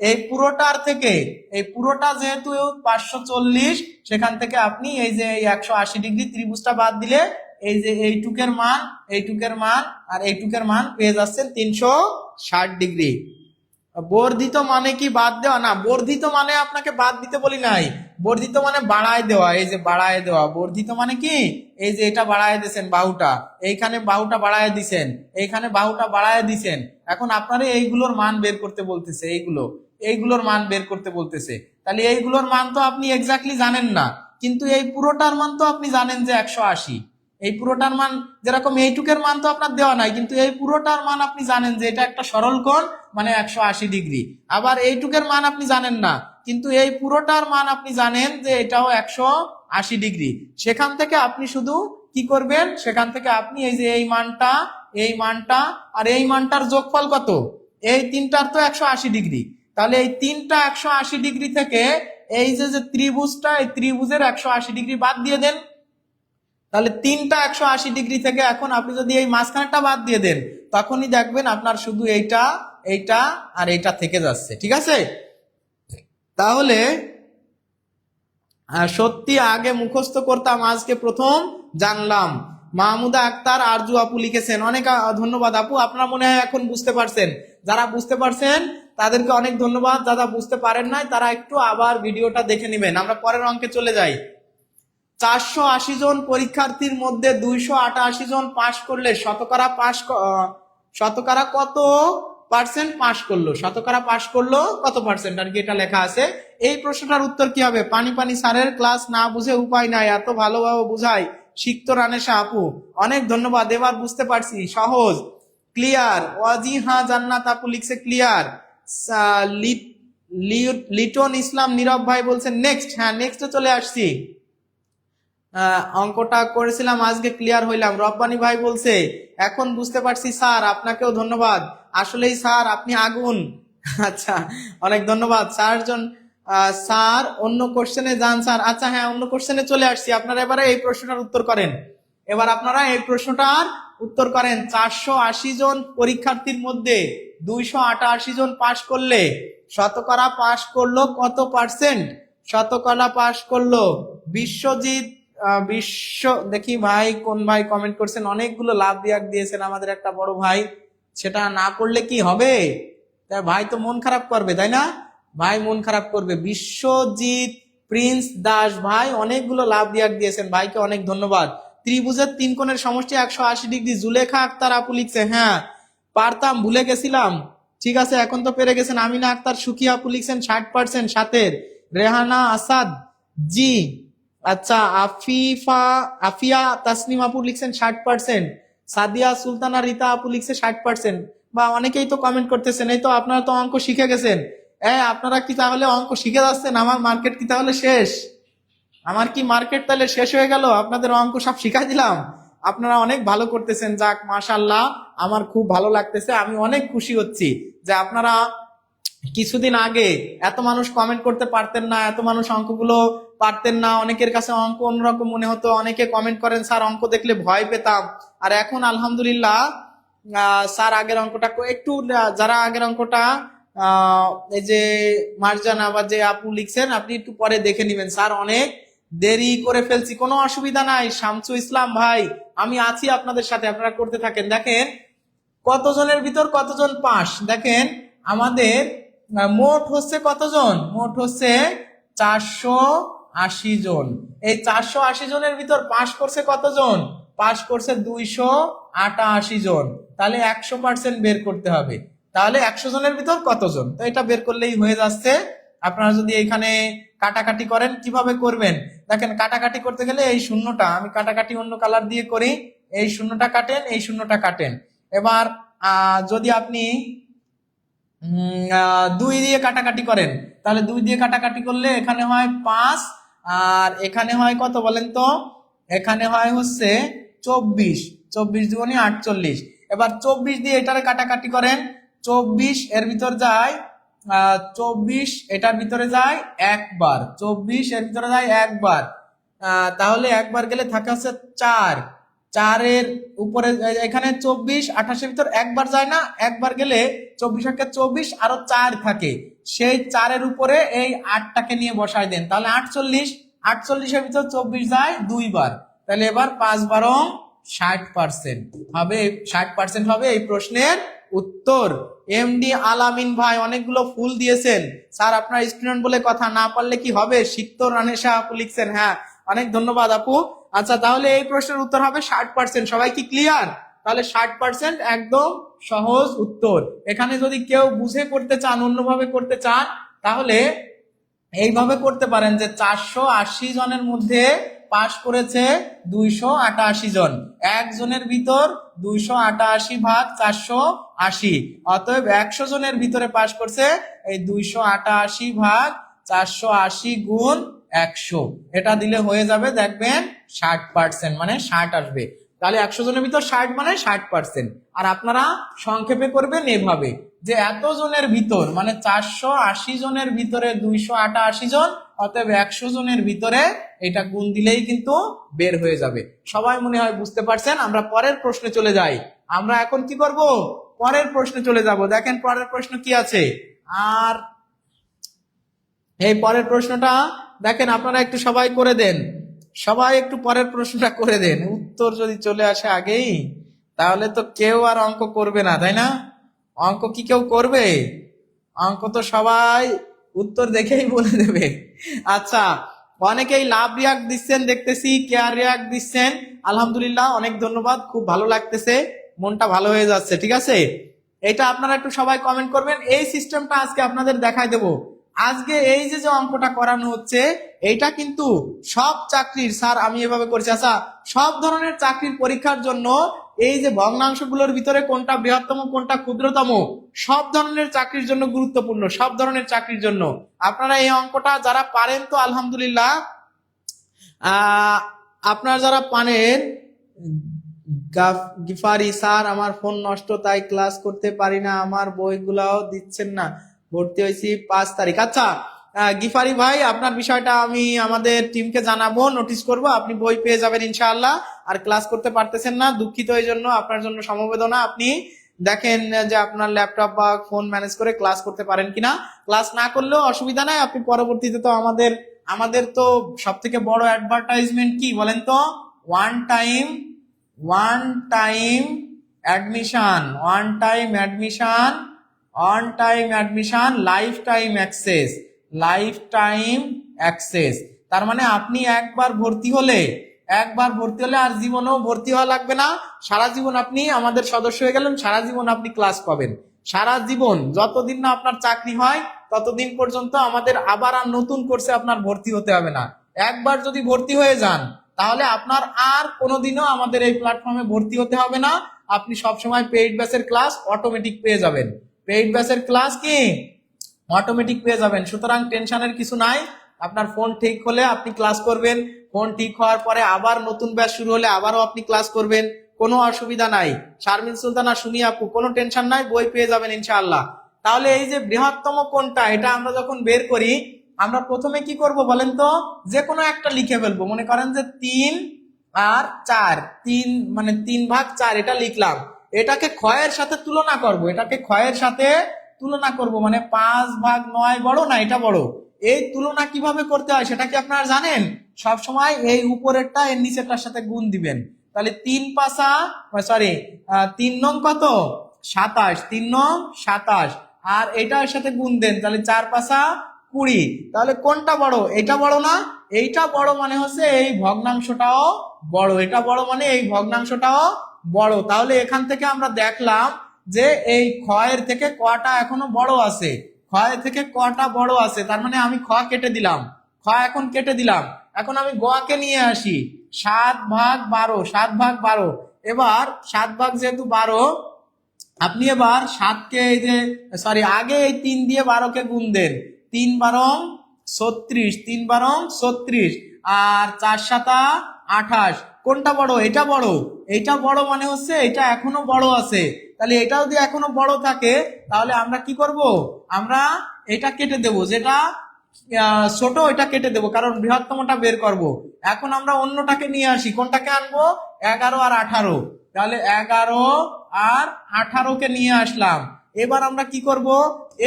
এই পুরোটার থেকে, এই পুরোটা যেহেতু 540, সেখান থেকে আপনি এই যে 180 ডিগ্রি ত্রিভুজটা বাদ দিলে এই যে এইটুকের মান, এইটুকের মান আর এইটুকের মান পেয়ে যাচ্ছেন 360 ডিগ্রি। বর্ধিত মানে কি বাদ দেওয়া? না, বর্ধিত মানে আপনাকে বাদ দিতে বলি নাই, বর্ধিত মানে বাড়ায় দেওয়া। এই যে বাড়ায় দেওয়া, বর্ধিত মানে কি? এই যে এটা বাড়ায় দিয়েছেন বাহুটা, এইখানে বাহুটা বাড়ায় দিছেন, এইখানে বাহুটা বাড়ায় দিছেন। এখন আপনারা এইগুলোর মান বের করতে বলতেছে, এইগুলোর মান বের করতে বলতেছে। তাহলে এইগুলোর মান তো আপনি এক্স্যাক্টলি জানেন না, কিন্তু এই পুরোটার মান তো আপনি জানেন যে 180। এই পুরোটার মান যেরকম এইটুকের মান তো আপনার দেওয়া নাই, কিন্তু এই পুরোটার মান আপনি জানেন যে এটা একটা সরল কোণ মানে 180 ডিগ্রি। আবার এইটুকের মান আপনি জানেন না, কিন্তু এই পুরোটার মান আপনি জানেন যে এটাও 180 ডিগ্রি। সেখান থেকে আপনি শুধু কি করবেন? সেখান থেকে আপনি এই যে এই মানটা, এই মানটা আর এই মানটার যোগফল কত? এই তিনটার তো 180 ডিগ্রি। তাহলে এই তিনটা 180 ডিগ্রি থেকে এই যে ত্রিভুজটা, এই ত্রিভুজের 180 ডিগ্রি বাদ দিয়ে দেন। তাহলে তিনটা 180 ডিগ্রি থেকে এখন আপনি যদি এই মাঝখানেরটা বাদ দিয়ে দেন, তখনই দেখবেন আপনার শুধু এইটা, এইটা আর এইটা থেকে যাচ্ছে। ঠিক আছে? তাহলে সত্যি আগে মুখস্থ করতাম, আজকে প্রথম জানলাম। মাহমুদা আক্তার আরজু আপু লিখেছেন, অনেক ধন্যবাদ আপু। আপনারা মনে হয় এখন বুঝতে পারছেন। যারা বুঝতে পারছেন তাদেরকে অনেক ধন্যবাদ। যারা বুঝতে পারেন নাই তারা একটু আবার ভিডিওটা দেখে নেবেন। আমরা পরের অঙ্কে চলে যাই। 480 জন পরীক্ষার্থীর মধ্যে 288 জন পাশ করলে শতকরা কত পার্সেন্ট পাশ করলো? শতকরা পাশ করলো কত পার্সেন্ট আর কি এটা লেখা আছে। এই প্রশ্নটার উত্তর কি হবে? পানি পানি স্যারের ক্লাস না বুঝে উপায় নাই, এত ভালোভাবে বুঝাই শিখতো রানেশা আপু। অনেক ধন্যবাদ, এবার বুঝতে পারছি, সহজ, ক্লিয়ার। ওয়াজি হ্যাঁ জান্নাত আপু লিখছে ক্লিয়ার। লিটন ইসলাম নীরব ভাই বলছেন নেক্সট। হ্যাঁ, নেক্সটে চলে আসছি। অঙ্কটা করেছিলাম আজকে, ক্লিয়ার হইলাম। রব্বানি ভাই বলছে এখন বুঝতে পারছি স্যার, আপনাকেও ধন্যবাদ। আসলেই স্যার আপনি আগুন। আচ্ছা, অনেক ধন্যবাদ স্যারজন। স্যার অন্য কোশ্চেনে যান স্যার। আচ্ছা হ্যাঁ, অন্য কোশ্চেনে চলে আসছি। আপনারা এবারে এই প্রশ্নটার উত্তর করেন। এবার আপনারা এই প্রশ্নটার উত্তর করেন। 480 জন পরীক্ষার্থীর মধ্যে 288 জন পাশ করলে শতকরা পাশ করলো কত পার্সেন্ট? শতকরা পাশ করলো বিশ্বজিৎ দেখি ভাই কোন ভাই কমেন্ট করছেন, অনেকগুলো লাভ দিয়েছেন আমাদের একটা বড় ভাই। সেটা না করলে কি হবে? তাই ভাই তো মন খারাপ করবে, তাই না? ভাই মন খারাপ করবে। বিশ্বজিৎ প্রিন্স দাস ভাই অনেকগুলো লাভ দিয়েছেন, ভাইকে অনেক ধন্যবাদ। ত্রিভুজের তিন কোণের সমষ্টি 180 ডিগ্রি। জুলেখা আক্তার আপু লিখছে হ্যাঁ পারতাম, ভুলে গেছিলাম। ঠিক আছে, এখন তো পেরে গেছেন। আমিনা আক্তার সুখী আপু লিখছেন 60% সাতের। রেহানা আসাদ জি, আচ্ছা। আফিয়া তাসনিম আপু লিখছেন 60%। সাদিয়া সুলতানা রীতা আপু লিখছে 60%। বা অনেকেই তো কমেন্ট করতেছেন। এই তো আপনারা তো অঙ্ক শিখে গেছেন। আপনারা কি তাহলে অঙ্ক শিখে যাচ্ছেন? আমার মার্কেট কি তাহলে শেষ? আমার কি মার্কেট তাহলে শেষ হয়ে গেল? আপনাদের অঙ্ক সব শিখাই দিলাম। আপনারা অনেক ভালো করতেছেন, যাক মাশাআল্লাহ, আমার খুব ভালো লাগতেছে। আমি অনেক খুশি হচ্ছি যে আপনারা কিছুদিন আগে এত মানুষ কমেন্ট করতে পারতেন না, এত মানুষ অঙ্কগুলো পারতেন না, অনেকের কাছে অঙ্ক অন্যরকম মনে হতো। অনেকে কমেন্ট করেন স্যার অঙ্ক দেখলে ভয় পেতাম। আর এখন আলহামদুলিল্লাহ স্যার আগের অঙ্কটা একটু, যারা আগের অঙ্কটা এই যে মার্জানা বা যে আপু লিখছেন, আপনি একটু পরে দেখে নিবেন। স্যার অনেক দেরি করে ফেলছি, কোনো অসুবিধা নাই। শামসু ইসলাম ভাই আমি আছি আপনাদের সাথে, আপনারা করতে থাকেন। দেখেন কতজনের ভিতর কতজন পাস। দেখেন আমাদের মোট হচ্ছে কতজন? মোট হচ্ছে 480 জন। এই 480 জনের ভিতর পাস করছে কতজন? পাস করছে 288 জন। তাহলে 100% বের করতে হবে। তাহলে 100 জনের ভিতর কতজন, তো এটা বের করলেই হয়ে যাচ্ছে। আপনারা যদি এখানে কাটাকাটি করেন, কিভাবে করবেন দেখেন। কাটাকাটি করতে গেলে এই শূন্যটা, আমি কাটাকাটি অন্য কালার দিয়ে করি। এই শূন্যটা কাটেন, এই শূন্যটা কাটেন। এবার যদি আপনি 2 দিয়ে কাটাকাটি করেন, তাহলে 2 দিয়ে কাটাকাটি করলে এখানে হয় 5 আর এখানে হয় কত বলেন তো? এখানে হয় হচ্ছে 24। 24 দুগুণে 48। এবার 24 দিয়ে এটারে কাটাকাটি করেন। 24 এর ভিতর যায় 24 এটার ভিতরে যায় একবার, 24 এর ভিতরে যায় একবার, তাহলে একবার গেলে থাকে হচ্ছে 4, 4-এর উপরে এখানে 24 28-এর ভিতর একবার যায় না, একবার গেলে 24 আরো 4 থাকে, সেই 4-এর উপরে এই 8টাকে নিয়ে বসাই দেন, তাহলে 48, 48-এর ভিতর 24 যায় 2 বার, তাহলে এবার 5 বারং 60% হবে, 60% হবে এই প্রশ্নের উত্তর। এমডি আলামিন ভাই অনেকগুলো ফুল দিয়েছেন, স্যার আপনার স্টুডেন্ট বলে কথা, না পারলে কি হবে, সিক্ত রানেশা আপু লিখছেন, হ্যাঁ অনেক ধন্যবাদ আপু। আচ্ছা তাহলে এই প্রশ্নের উত্তর হবে 60%, সবাই কি ক্লিয়ার? তাহলে 60% একদম সহজ উত্তর। এখানে যদি কেউ বুঝে করতে চান, অন্যভাবে করতে চান, তাহলে এইভাবে করতে পারেন যে 480 জনের মধ্যে পাশ করেছে 288 জন, একজনের ভিতর 288 ভাগ 480, অতএব 100 জনের ভিতরে পাশ করছে এই 288 ভাগ 480 গুণ 100, এটা দিলে হয়ে যাবে, দেখবেন 60%, মানে 60 আসবে। তাহলে 100 জনের ভিতর 60 মানে 60%। আর আপনারা সংক্ষেপে করবেন এভাবে যে এত জনের ভিতর মানে 480 জনের ভিতরে 288 জন, অতএব 100 জনের ভিতরে এটা গুণ দিলেই কিন্তু বের হয়ে যাবে। সবাই মনে হয় বুঝতে পারছেন। আমরা পরের প্রশ্নে চলে যাই। আমরা এখন কি করব, পরের প্রশ্নে চলে যাব। দেখেন পরের প্রশ্ন কি আছে। আর এই পরের প্রশ্নটা দেখেন, আপনারা একটু সবাই করে দেন, সবাই একটু পরের প্রশ্নটা করে দেন। উত্তর যদি চলে আসে আগেই, তাহলে তো কেউ আর অঙ্ক করবে না, তাই না? অঙ্ক কি কেউ করবে? অঙ্ক তো সবাই উত্তর দেখেই বলে দেবে। আচ্ছা, অনেকেই লাভ রিয়াক্ট দিচ্ছেন দেখতেছি, কেয়ার রিয়াক্ট দিচ্ছেন, আলহামদুলিল্লাহ, অনেক ধন্যবাদ, খুব ভালো লাগতেছে, মনটা ভালো হয়ে যাচ্ছে। ঠিক আছে, এটা আপনারা একটু সবাই কমেন্ট করবেন। এই সিস্টেমটা আজকে আপনাদের দেখাই দেব। আজকে এই যে যে অঙ্কটা করানো হচ্ছে, এইটা কিন্তু সব চাকরির, স্যার আমি এভাবে করছি, আচ্ছা সব ধরনের চাকরির পরীক্ষার জন্য এই যে ভগ্নাংশগুলোর ভিতরে কোনটা বৃহত্তম কোনটা ক্ষুদ্রতম, সব ধরনের চাকরির জন্য গুরুত্বপূর্ণ, সব ধরনের চাকরির জন্য। আপনারা এই অঙ্কটা যারা পারেন তো আলহামদুলিল্লাহ, আপনারা যারা পারেন, গিফারি স্যার আমার ফোন নষ্ট তাই ক্লাস করতে পারি না, আমার বইগুলাও দিচ্ছেন না, ভর্তি হয়েছি 5 তারিখ। আচ্ছা গিফারি ভাই, আপনার বিষয়টা আমি আমাদের টিমকে জানাবো, নোটিশ করব, আপনি বই পেয়ে যাবেন ইনশাআল্লাহ। আর ক্লাস করতে পারতেছেন না, দুঃখিত, এই জন্য আপনার জন্য সমবেদনা। আপনি দেখেন যে আপনার ল্যাপটপ বা ফোন ম্যানেজ করে ক্লাস করতে পারেন কিনা। ক্লাস না করলেও অসুবিধা নাই, আপনি পরবর্তীতে তো আমাদের তো সব থেকে বড় অ্যাডভার্টাইজমেন্ট কি বলেন তো, one time admission, life time access. তার মানে আপনি একবার ভর্তি হলে আর জীবনেও ভর্তি হওয়া লাগবে না, সারা জীবন আপনি আমাদের সদস্য হয়ে গেলেন, সারা জীবন আপনি ক্লাস পাবেন, সারা জীবন, যতদিন না আপনার চাকরি হয় ততদিন পর্যন্ত আমাদের আবার আর নতুন কোর্সে আপনার ভর্তি হতে হবে না। একবার যদি ভর্তি হয়ে যান, তাহলে আপনার আর কোনোদিনও আমাদের এই প্ল্যাটফর্মে ভর্তি হতে হবে না। আপনি সবসময় পেইড ব্যাচের ক্লাস অটোমেটিক পেয়ে যাবেন, পেইড ব্যাচের ক্লাস কি অটোমেটিক পেয়ে যাবেন। সুতরাং টেনশনের কিছু নাই, আপনার ফোন ঠিক হলে আপনি ক্লাস করবেন, ফোন ঠিক হওয়ার পরে আবার নতুন ব্যাচ শুরু হলে আবারও আপনি ক্লাস করবেন, কোনো অসুবিধা নাই। শারমিন সুলতানা, সুমি আপু, কোনো টেনশন নাই, বই পেয়ে যাবেন ইনশাআল্লাহ। তাহলে এই যে বৃহত্তম কোনটা, এটা আমরা যখন বের করি, আমরা প্রথমে কি করব বলেন তো, যে কোনো একটা লিখে ফেলবো। মনে করেন যে 3 আর 4, 3 মানে 3 ভাগ 4, এটা লিখলাম, এটাকে ক্ষয়ের সাথে তুলনা করব, মানে 5 ভাগ 9 বড় না এটা বড়। এই তুলনা কিভাবে করতে হয় সেটা কি আপনারা জানেন? সব সময় এই উপরেরটা এর নিচেরটার সাথে গুণ দিবেন। তাহলে 3 নং কত, 27, 3 নং 27, আর এটার সাথে গুণ দেন, তাহলে 4 পাশা 20। তাহলে কোনটা বড়, এটা বড় না? এইটা বড় মানে হচ্ছে এই ভগ্নাংশটাও বড়, এটা বড় মানে এই ভগ্নাংশটাও বড়। তাহলে এখান থেকে আমরা দেখলাম যে এই ক্ষয়ের থেকে কটা এখনো বড় আছে, ক্ষয়ের থেকে কটা বড় আছে, তার মানে আমি খ কেটে দিলাম, খ এখন কেটে দিলাম। এখন আমি গকে নিয়ে আসি, 7 ভাগ 12, এবার 7 ভাগ যেহেতু 12, আপনি এবার 7কে এই যে আগে এই 3 দিয়ে 12কে গুণ দেন, 3 বারং 36, 3 বারং 36, আর 4 সাতা 28। কোনটা বড়, এটা বড়, এইটা বড় মানে হচ্ছে এটা এখনো বড় আছে। তাহলে এটা যদি এখনো বড় থাকে তাহলে আমরা কি করব, আমরা এটা কেটে দেব, যেটা ছোট ওইটা কেটে দেবো, কারণ বৃহত্তমটা বের করব। এখন আমরা অন্যটাকে নিয়ে আসি, কোনটাকে আনবো, 11 আর 18। তাহলে 11 আর 18কে নিয়ে আসলাম। এবার আমরা কি করব,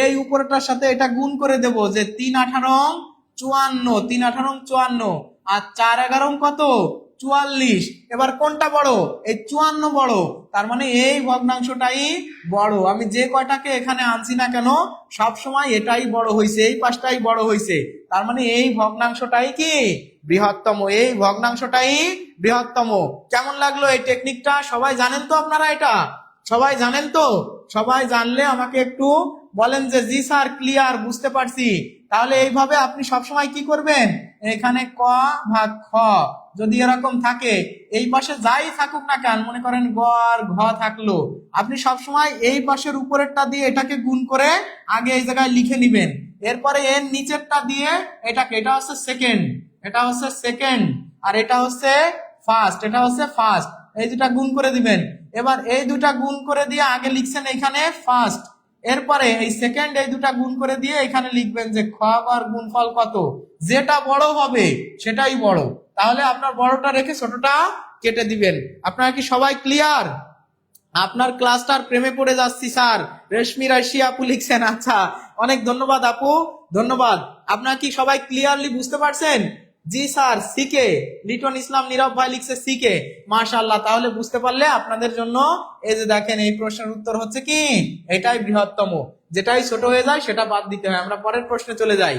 এই উপরটার সাথে এটা গুণ করে দেব, যে 3 18 54, 3 18 54, আর 4 11 কত, 44। এবার কোনটা বড়, এই 54 বড়, তার মানে এই ভগ্নাংশটাই বড়। আমি যে কয়টাকে এখানে আনছি না কেন সব সময় এটাই বড় হইছে, এই পাশটাই বড় হইছে, তার মানে এই ভগ্নাংশটাই কি বৃহত্তম, এই ভগ্নাংশটাই বৃহত্তম। কেমন লাগলো এই টেকনিকটা, সবাই জানেন তো আপনারা, এটা সবাই জানেন তো? সবাই জানলে আমাকে একটু বলেন যে জি স্যার ক্লিয়ার, বুঝতে পারছি। তাহলে এইভাবে আপনি সবসময় কি করবেন, এখানে ক ভাগ খ যদি এরকম থাকে, এই পাশে যাই থাকুক না কেন, মনে করেন গ আর ঘ থাকলো, আপনি সবসময় এই পাশের উপরেরটা দিয়ে এটাকে গুণ করে আগে এই জায়গায় লিখে নিবেন। এরপরে এর নিচেরটা দিয়ে এটাকে, এটা হচ্ছে সেকেন্ড, এটা হচ্ছে সেকেন্ড, আর এটা হচ্ছে ফার্স্ট, এটা হচ্ছে ফার্স্ট, এই দুটা গুণ করে দিবেন। এবার এই দুটা গুণ করে দিয়ে আগে লিখছেন এখানে ফার্স্ট, এরপরে এই সেকেন্ড, এই দুটা গুণ করে দিয়ে এখানে লিখবেন যে খ আর গুণফল কত, যেটা বড় হবে সেটাই বড়। তাহলে আপনার বড়টা রেখে ছোটটা কেটে দিবেন। আপনারা কি সবাই ক্লিয়ার? আপনার ক্লাসটার প্রেমে পড়ে যাচ্ছি স্যার, রেশমি রাশি আপু লিখছেন। আচ্ছা, অনেক ধন্যবাদ আপু, ধন্যবাদ। আপনারা কি সবাই ক্লিয়ারলি বুঝতে পারছেন? জি স্যার, সিকে লিটন ইসলাম নীরব ভাই লিখছে সিকে, মাশাআল্লাহ। তাহলে বুঝতে পারলে আপনাদের জন্য এই যে দেখেন, এই প্রশ্নের উত্তর হচ্ছে কি, এটাই বৃহত্তম, যেটাই ছোট হয়ে যায় সেটা বাদ দিতে হয়। আমরা পরের প্রশ্নে চলে যাই।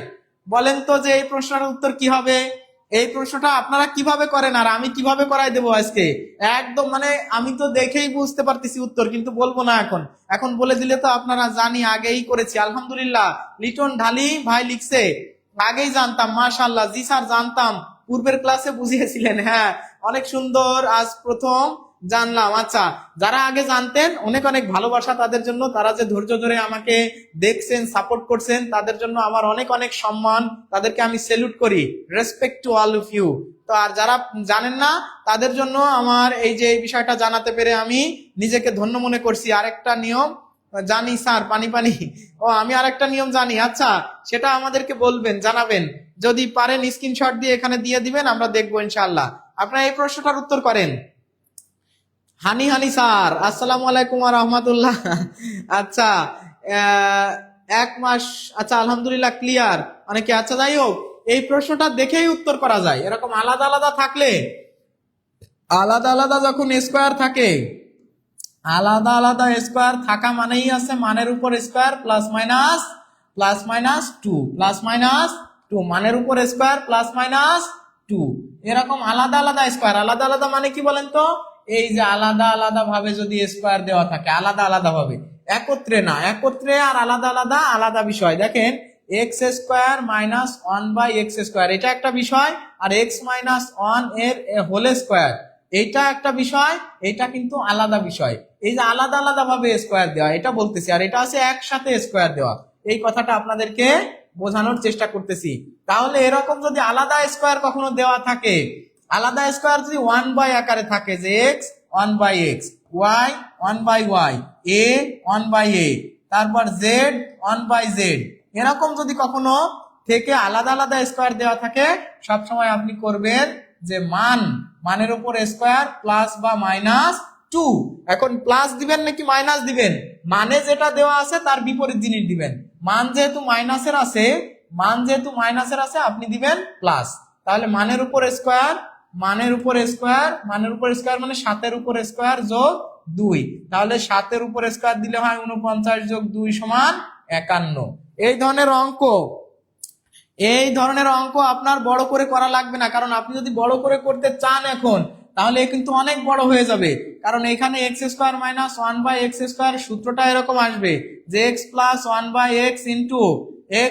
বলেন তো যে এই প্রশ্নের উত্তর কি হবে? এই প্রশ্নটা আপনারা কিভাবে করেন আর আমি কিভাবে করাই দেবো আজকে, একদম মানে আমি তো দেখেই বুঝতে পারতেছি উত্তর, কিন্তু বলবো না এখন, এখন বলে দিলে তো আপনারা জানি আগেই করেছি। আলহামদুলিল্লাহ, লিটন ঢালি ভাই লিখছে আগেই জানতাম, মাশাআল্লাহ। জি স্যার জানতাম, পূর্বের ক্লাসে বুঝিয়েছিলেন। হ্যাঁ, অনেক সুন্দর, আজ প্রথম জানলাম। আচ্ছা, যারা আগে জানতেন অনেক অনেক ভালোবাসা তাদের জন্য, তারা যে ধৈর্য ধরে আমাকে দেখছেন, সাপোর্ট করছেন, তাদের জন্য আমার অনেক অনেক সম্মান, তাদেরকে আমি স্যালুট করি, respect to all of you. তো আর যারা জানেন না তাদের জন্য আমার এই যে এই বিষয়টা জানাতে পেরে আমি নিজেকে ধন্য মনে করছি। আরেকটা নিয়ম জানি স্যার, পানি পানি, ও আমি আরেকটা নিয়ম জানি। আচ্ছা, সেটা আমাদেরকে বলবেন, জানাবেন, যদি পারেন স্ক্রিনশট দিয়ে এখানে দিয়ে দিবেন, আমরা দেখবো ইনশাআল্লাহ। আপনারা এই প্রশ্নটার উত্তর করেন। হানি হানি স্যার, আসসালামু আলাইকুম ওয়া রাহমাতুল্লাহ। আচ্ছা, 1 মাস, আচ্ছা আলহামদুলিল্লাহ ক্লিয়ার অনেকে। আচ্ছা, যাই হোক, এই প্রশ্নটা দেখেই উত্তর করা যায়। এরকম আলাদা আলাদা থাকলে, আলাদা আলাদা যখন স্কোয়ার থাকে, আলাদা আলাদা স্কোয়ার থাকা মানেই আছে মানের উপর square plus minus two, plus minus two, মানের উপর স্কোয়ার প্লাস মাইনাস টু। এরকম আলাদা আলাদা স্কোয়ার, আলাদা আলাদা মানে কি বলেন তো, এই যে আলাদা আলাদা ভাবে যদি স্কোয়ার দেওয়া থাকে, আলাদা আলাদা ভাবে, একত্রে না, একত্রে আর আলাদা আলাদা আলাদা বিষয়। দেখেন, এক্স স্কোয়ার মাইনাস 1/x², এটা একটা বিষয়, আর এক্স মাইনাস 1 এর হোল স্কোয়ার, এইটা একটা বিষয়, এটা কিন্তু আলাদা বিষয়। এই যে আলাদা আলাদা ভাবে স্কোয়ার দেওয়া, এটা বলতেছি, আর এটা আছে একসাথে স্কোয়ার দেওয়া, এই কথাটা আপনাদেরকে বোঝানোর চেষ্টা করতেছি। তাহলে এরকম যদি আলাদা স্কোয়ার কখনো দেওয়া থাকে, আলাদা স্কোয়ার যদি 1/, আকারে থাকে, যে এক্স 1/x, ওয়াই 1/y, এ 1/a, তারপর জেড 1/z, এরকম যদি কখনো থেকে আলাদা আলাদা স্কোয়ার দেওয়া থাকে, সবসময় আপনি করবেন যে মানের উপর স্কোয়ার প্লাস বা মাইনাস টু। এখন প্লাস দিবেন নাকি মাইনাস দিবেন, মানে যেটা দেওয়া আছে তার বিপরীত জিনিস দিবেন। মান যেহেতু মাইনাসের আছে, আপনি দিবেন প্লাস। তাহলে মানের উপর স্কোয়ার, মানের উপর স্কোয়ার, মানের উপর স্কোয়ার মানে 7-এর উপর স্কোয়ার যোগ 2, তাহলে 7-এর উপর স্কোয়ার দিলে হয় 49 যোগ 2 সমান 51। এই ধরনের অঙ্ক, এই ধরনের অঙ্ক আপনার বড় করে করা লাগবে না, কারণ আপনি যদি বড় করে করতে চান এখন, তাহলে কিন্তু অনেক বড় হয়ে যাবে। কারণ এখানে x² মাইনাস 1/x², সূত্রটা এরকম আসবে যে x plus 1/x into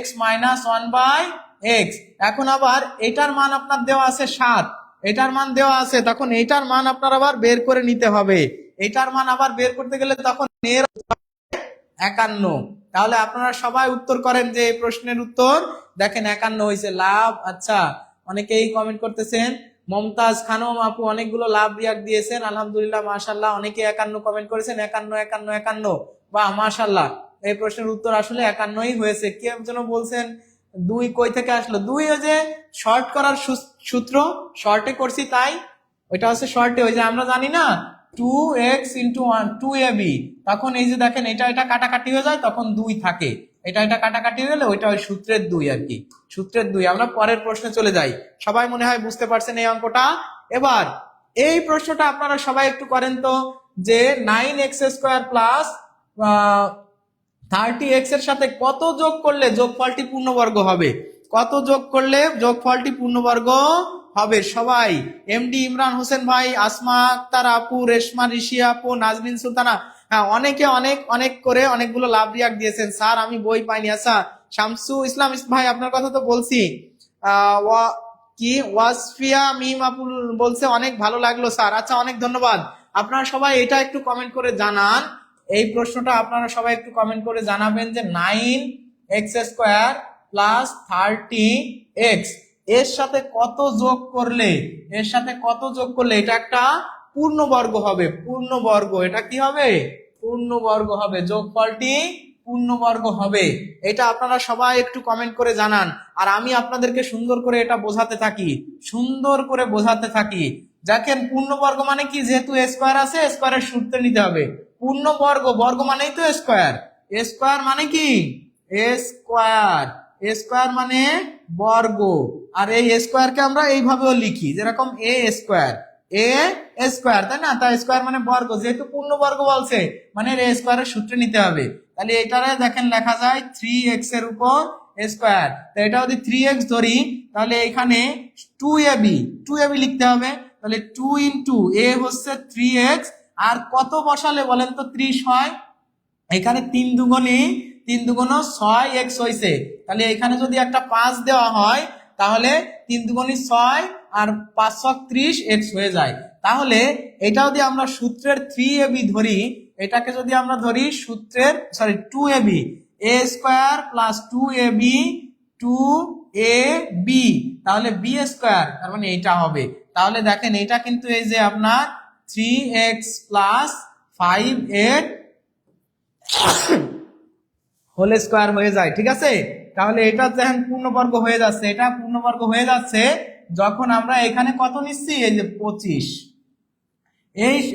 x minus 1/x। এখন আবার এটার মান আপনার দেওয়া আছে 7, এটার মান দেওয়া আছে, তখন এটার মান আপনার আবার বের করে নিতে হবে। এটার মান আবার বের করতে গেলে তখন 51। তাহলে আপনারা সবাই উত্তর করেন যে এই প্রশ্নের উত্তর দেখেন 51 হয়েছে। লাভ। আচ্ছা, অনেকেই কমেন্ট করতেছেন মমতাজ খানম আপু অনেকগুলো লাভ রিয়াক্ট দিয়েছেন, আলহামদুলিল্লাহ মাশাআল্লাহ। অনেকে 51 কমেন্ট করেছেন, 51 51 51, বাহ মাশাআল্লাহ। এই প্রশ্নের উত্তর আসলে 51ই হয়েছে। কেউ যেন বলছেন 2 কই থেকে আসলো? 2 ওই যে শর্ট করার সূত্র, শর্টে করছি তাই। ওইটা হচ্ছে শর্টে, ওই যে আমরা জানি না 2x × 1 2ab, তখন এই যে দেখেন এটা এটা কাটাকাটি হয়ে যায়, তখন 2 থাকে। এটা এটা কাটাকাটি হয়ে গেলে ওইটা ওই সূত্রের 2 আর কি, সূত্রের 2। আমরা পরের প্রশ্নে চলে যাই। সবাই মনে হয় বুঝতে পারছেন এই অঙ্কটা। এবার এই প্রশ্নটা আপনারা সবাই একটু করেন তো, যে 9x² প্লাস 30x এর সাথে কত যোগ করলে যোগফলটি পূর্ণবর্গ হবে? কত যোগ করলে যোগফলটি পূর্ণবর্গ হবে? সবাই, এমডি ইমরান হোসেন ভাই, আসমা আক্তার আপু, রেশমা ঋষি আপু, নাজমিন সুলতানা, হ্যাঁ অনেকে অনেক অনেক করে অনেকগুলো লাভ রিয়াক্ট দিয়েছেন। স্যার আমি বই পাইনি। আচ্ছা শামসু ইসলাম ভাই আপনার কথা তো বলছি। কি ওয়াসফিয়া মিম আপু বলছে অনেক ভালো লাগলো স্যার। আচ্ছা অনেক ধন্যবাদ। আপনারা সবাই এটা একটু কমেন্ট করে জানান, এই প্রশ্নটা আপনারা সবাই একটু কমেন্ট করে জানাবেন যে 9x² প্লাস 30x এর সাথে কত যোগ করলে, এর সাথে কত যোগ করলে এটা একটা পূর্ণবর্গ হবে? পূর্ণবর্গ, এটা কি হবে? পূর্ণবর্গ হবে, যোগফলটি পূর্ণবর্গ হবে। এটা আপনারা সবাই একটু কমেন্ট করে জানান, আর আমি আপনাদেরকে সুন্দর করে এটা বোঝাতে থাকি, সুন্দর করে বোঝাতে থাকি। দেখেন পূর্ণবর্গ মানে কি, যেহেতু স্কোয়ার আছে স্কোয়ারের সূত্রে নিতে হবে। পূর্ণবর্গ, বর্গ মানেই তো স্কোয়ার, স্কোয়ার মানে কি স্কোয়ার, স্কোয়ার মানে বর্গ। আর এই স্কোয়ারকে আমরা এইভাবেও লিখি, যেরকম এ স্কোয়ার, তাই না? তাই স্কোয়ার মানে বর্গ, যেহেতু পূর্ণবর্গ বলছে মানে স্কোয়ারের সূত্রে নিতে হবে। তাহলে এটারে দেখেন লেখা যায় 3x এর উপর স্কোয়ার। তো এটা যদি 3x ধরি তাহলে এখানে 2ab লিখতে হবে। তাহলে 2 × a হচ্ছে 3x, আর কত বসালে বলেন তো 30 হয়? এখানে 3 দুগুণে 6x হয়েছে। তাহলে এখানে যদি একটা 5 দেওয়া হয় তাহলে 3 দুগুণে 6 আর 5 × 30x হয়ে যায়। তাহলে এটা যদি আমরা সূত্রের 3ab ধরি, এটাকে যদি আমরা ধরি সূত্রের 2ab, a² plus 2ab 2ab, তাহলে b², তার মানে এটা হবে। তাহলে দেখেন এটা কিন্তু এই যে আপনার 3x plus 5a whole square হয়ে যায়, ঠিক আছে? তাহলে এটা যখন পূর্ণবর্গ হয়ে যাচ্ছে, এটা পূর্ণবর্গ হয়ে যাচ্ছে যখন আমরা এখানে কত নিচ্ছি, এই যে 25।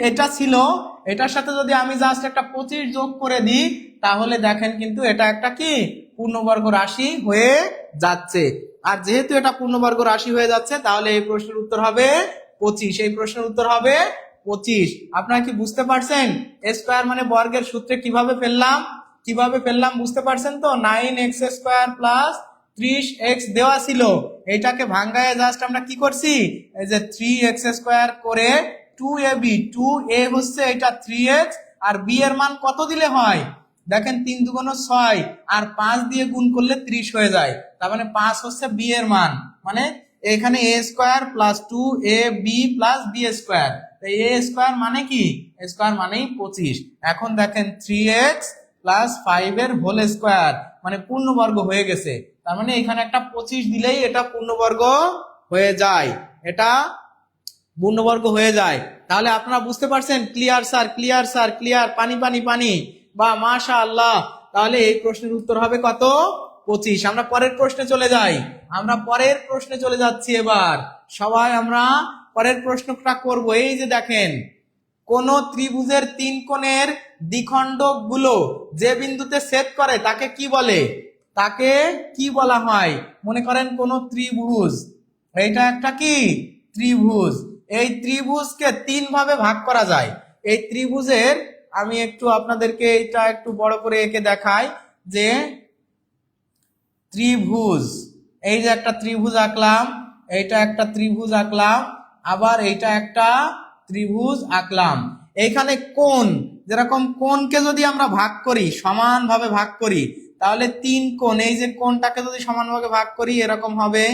এটা ছিল, এটার সাথে যদি আমি জাস্ট একটা 25 যোগ করে দিই তাহলে দেখেন কিন্তু এটা একটা কি পূর্ণবর্গ রাশি হয়ে যাচ্ছে। আর যেহেতু এটা পূর্ণবর্গ রাশি হয়ে যাচ্ছে তাহলে এই প্রশ্নের উত্তর হবে 25। এই প্রশ্নের উত্তর হবে 25। আপনারা কি বুঝতে পারছেন স্কোয়ার মানে বর্গের সূত্রে কিভাবে ফেললাম বুঝতে পারছেন তো? 9x² প্লাস 30x দেওয়া ছিল, এটাকে ভাঙ্গায় জাস্ট আমরা কি করছি, এই যে 3x² করে 2ab, 2a হচ্ছে এটা 3x, আর b এর মান কত দিলে হয়? দেখেন 3 দুগুণ 6 আর 5 দিয়ে গুণ করলে 30 হয়ে যায়। তার মানে 5 হচ্ছে b এর মান, মানে এখানে a² plus 2ab plus b²। a² মানে কি, স্কোয়ার মানেই 25। এখন দেখেন 3x প্লাস 5 এর হোল স্কোয়ার মানে পূর্ণবর্গ হয়ে গেছে। তার মানে এখানে একটা 25 দিলেই এটা পূর্ণবর্গ হয়ে যায়, এটা পূর্ণবর্গ হয়ে যায়। তাহলে আপনারা বুঝতে পারছেন? Clear sir, clear sir, clear, পানি পানি পানি, বা মাশাআল্লাহ। তাহলে এই প্রশ্নের উত্তর হবে কত? 25। আমরা পরের প্রশ্নে চলে যাই, আমরা পরের প্রশ্নে চলে যাচ্ছি। এবার সবাই আমরা পরের প্রশ্নটা করব। এই যে দেখেন, কোন ত্রিভুজের 3 কোণের দ্বিখণ্ডক গুলো যে বিন্দুতে ছেদ করে তাকে কি বলে? তাকে কি বলা হয়? মনে করেন কোন ত্রিভুজ, এইটা একটা কি ত্রিভুজ, এই ত্রিভুজকে 3 ভাবে ভাগ করা যায়। এই ত্রিভুজের আমি একটু আপনাদেরকে এটা একটু বড় করে এঁকে দেখাই, যে ত্রিভুজ, এই যে একটা ত্রিভুজ আঁকলাম, এইটা একটা ত্রিভুজ আঁকলাম, আবার এইটা একটা ত্রিভুজ আঁকলাম। এইখানে কোণ, যেরকম কোণকে যদি আমরা ভাগ করি, সমানভাবে ভাগ করি, তাহলে 3 কোণ, এই যে কোণটাকে যদি সমানভাবে ভাগ করি এরকম হবে,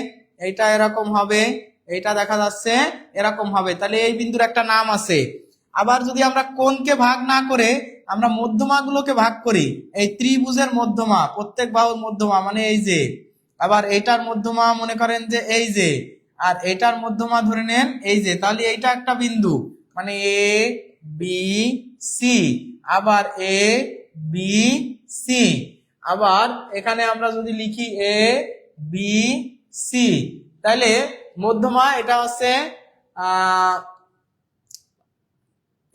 এইটা এরকম হবে, এইটা দেখা যাচ্ছে এরকম হবে। তাহলে এই বিন্দুর একটা নাম আছে। আবার যদি আমরা কোণকে ভাগ না করে আমরা মধ্যমাগুলোকে ভাগ করি, এই ত্রিভুজের মধ্যমা, প্রত্যেক বাহুর মধ্যমা মানে এই যে, আবার এইটার মধ্যমা মনে করেন যে এই যে, আর এটার মধ্যমা ধরে নেন এই যে, তাহলে এইটা একটা বিন্দু, মানে এ বি সি, আবার এ বি সি, আবার এখানে আমরা যদি লিখি এ বি সি, তাহলে মধ্যমা এটা হচ্ছে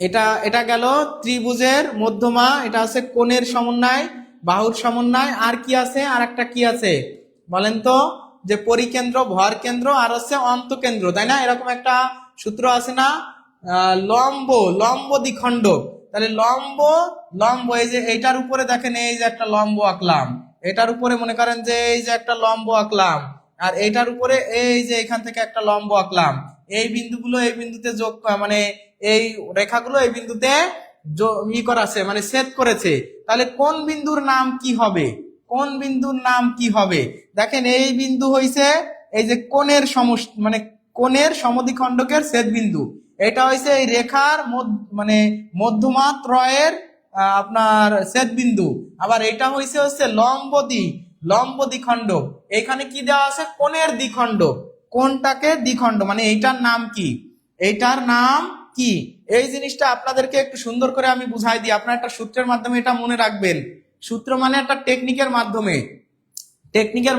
এটা এটা গেল ত্রিভুজের মধ্যমা, এটা হচ্ছে কোণের সমন্বয়, বাহুর সমন্বয়, আর কি আছে, আর একটা কি আছে বলেন তো, যে পরিকেন্দ্র, ভর কেন্দ্র, আর হচ্ছে অন্তকেন্দ্র, তাই না? এরকম একটা সূত্র আছে না, লম্ব লম্ব দ্বিখণ্ডক। তাহলে লম্ব লম্ব, এই যে এইটার উপরে দেখেন এই যে একটা লম্ব আঁকলাম, এটার উপরে মনে করেন যে এই যে একটা লম্ব আঁকলাম, আর এইটার উপরে এই যে এখান থেকে একটা লম্ব আঁকলাম, এই বিন্দুগুলো এই বিন্দুতে যোগ, মানে এই রেখাগুলো এই বিন্দুতে ই করা আছে, মানে ছেদ করেছে। তাহলে কোন বিন্দুর নাম কি হবে, কোন বিন্দুর নাম কি হবে? দেখেন এই বিন্দু হইছে এই যে কোণের মানে কোণের সমদ্বিখণ্ডকের ছেদ বিন্দু, এটা হইছে এই রেখার মানে মধ্যমা ত্রয়ের আপনার ছেদ বিন্দু। আবার এটা হচ্ছে লম্ব দ্বিখণ্ডক। এখানে কি দেওয়া আছে, কোণের দ্বিখণ্ডক, কোনটাকে দ্বিখণ্ড, মানে এইটার নাম কি, এইটার নাম কি? এই জিনিসটা আপনাদেরকে একটু সুন্দর করে আমি বুঝাই দিই, আপনার একটা সূত্রের মাধ্যমে এটা মনে রাখবেন। সূত্র মানে একটা টেকনিকের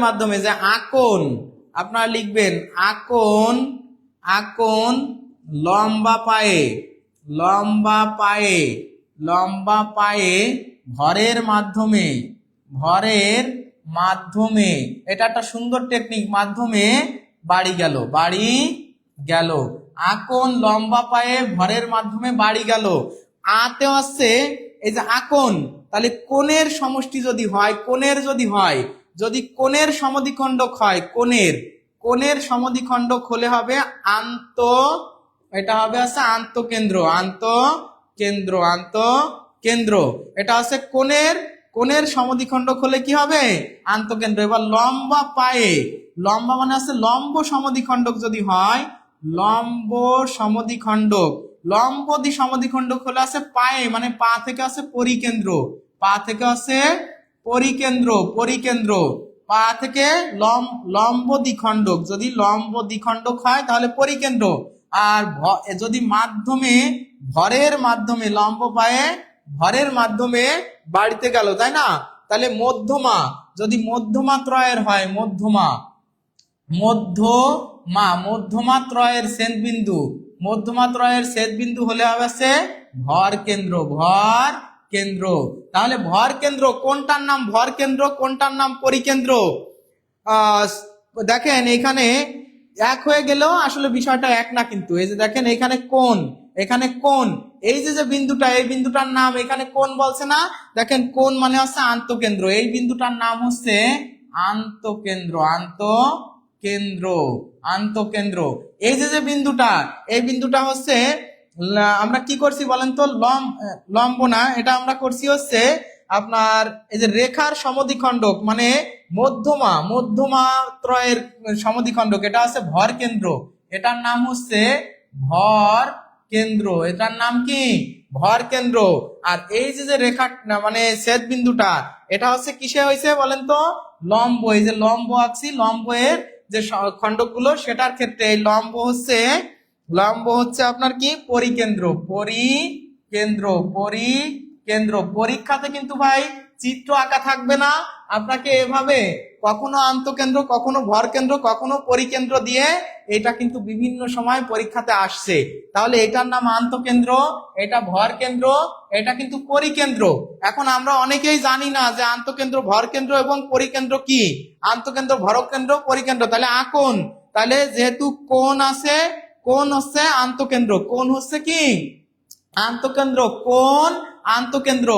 মাধ্যমে যে আকোণ, আপনারা লিখবেন আকোণ লম্বা পায়ে ভরের মাধ্যমে, এটা একটা সুন্দর টেকনিক, মাধ্যমে বাড়ি গেল। আকোণ লম্বা পায়ে ভরের মাধ্যমে বাড়ি গেল। আতে হচ্ছে এই যে আকোণ, তাহলে কোণের সমষ্টি যদি হয়, যদি কোণের সমদ্বিখণ্ডক হয়, কোণের সমদ্বিখণ্ডক হলে হবে এটা হবে আছে আন্তঃকেন্দ্র। এটা আছে কোণের সমদ্বিখণ্ডক হলে কি হবে, আন্তঃকেন্দ্র। এবার লম্বা মানে আছে লম্ব সমদ্বিখণ্ডক যদি হয়, লম্ব সমদ্বিখণ্ডক হলে আছে পায়ে, মানে পা থেকে আছে পরিকেন্দ্র, পা থেকে লম্ব দ্বিখণ্ডক, যদি লম্ব দ্বিখণ্ডক হয় তাহলে পরিকেন্দ্র। আর যদি ভরের মাধ্যমে লম্ব পায়ে ভরের মাধ্যমে বাড়িতে গেল, তাই না? তাহলে মধ্যমা, যদি মধ্যমা ত্রয়ের হয়, মধ্যমা ত্রয়ের ছেদ বিন্দু হলে হবে ভর কেন্দ্র। তাহলে ভর কেন্দ্র কোনটার নাম ভর কেন্দ্র, কোনটার নাম পরিকেন্দ্র? দেখেন এখানে এক হয়ে গেলেও আসলে বিষয়টা এক না, কিন্তু এই যে দেখেন এখানে কোণ, এই যে বিন্দুটা, এই বিন্দুটার নাম এখানে কোণ বলছে না, দেখেন কোণ মানে হচ্ছে আন্তঃকেন্দ্র, এই বিন্দুটার নাম হচ্ছে আন্তঃকেন্দ্র। এই যে বিন্দুটা, এই বিন্দুটা হচ্ছে আমরা কি করছি বলেন তো, লম্ব না, এটা আমরা করছি হচ্ছে আপনার এই যে রেখার সমদ্বিখণ্ডক, মানে মধ্যমা ত্রয়ের সমদ্বিখণ্ডক, এটা আছে ভর কেন্দ্র, এটার নাম হচ্ছে ভর কেন্দ্র, এটার নাম কি, ভর কেন্দ্র। আর এই যে রেখা মানে ছেদ বিন্দুটা, এটা হচ্ছে কিসে হয়েছে বলেন তো, লম্ব, এই যে লম্ব আঁকছি, লম্বের যে খণ্ডকগুলো সেটার ক্ষেত্রে এই লম্ব হচ্ছে আপনার কি, পরিকেন্দ্র। পরীক্ষাতে কিন্তু ভাই চিত্র আঁকা থাকবে না, আপনাকে এভাবে কখনো আন্তঃকেন্দ্র, কখনো ভর কেন্দ্র, কখনো পরিকেন্দ্র দিয়ে, এটা কিন্তু বিভিন্ন সময় পরীক্ষাতে আসছে। তাহলে এটার নাম আন্তঃকেন্দ্র, এটা ভর কেন্দ্র, এটা কিন্তু পরিকেন্দ্র। এখন আমরা অনেকেই জানি না যে আন্তঃকেন্দ্র, ভর কেন্দ্র এবং পরিকেন্দ্র কি, আন্তঃকেন্দ্র, ভরকেন্দ্র, পরিকেন্দ্র। তাহলে আকোণ, তাহলে যেহেতু কোণ আছে, কোণ হচ্ছে আন্তঃকেন্দ্র, কোণ হচ্ছে কি আন্তঃকেন্দ্র, কোণ আন্তঃকেন্দ্র।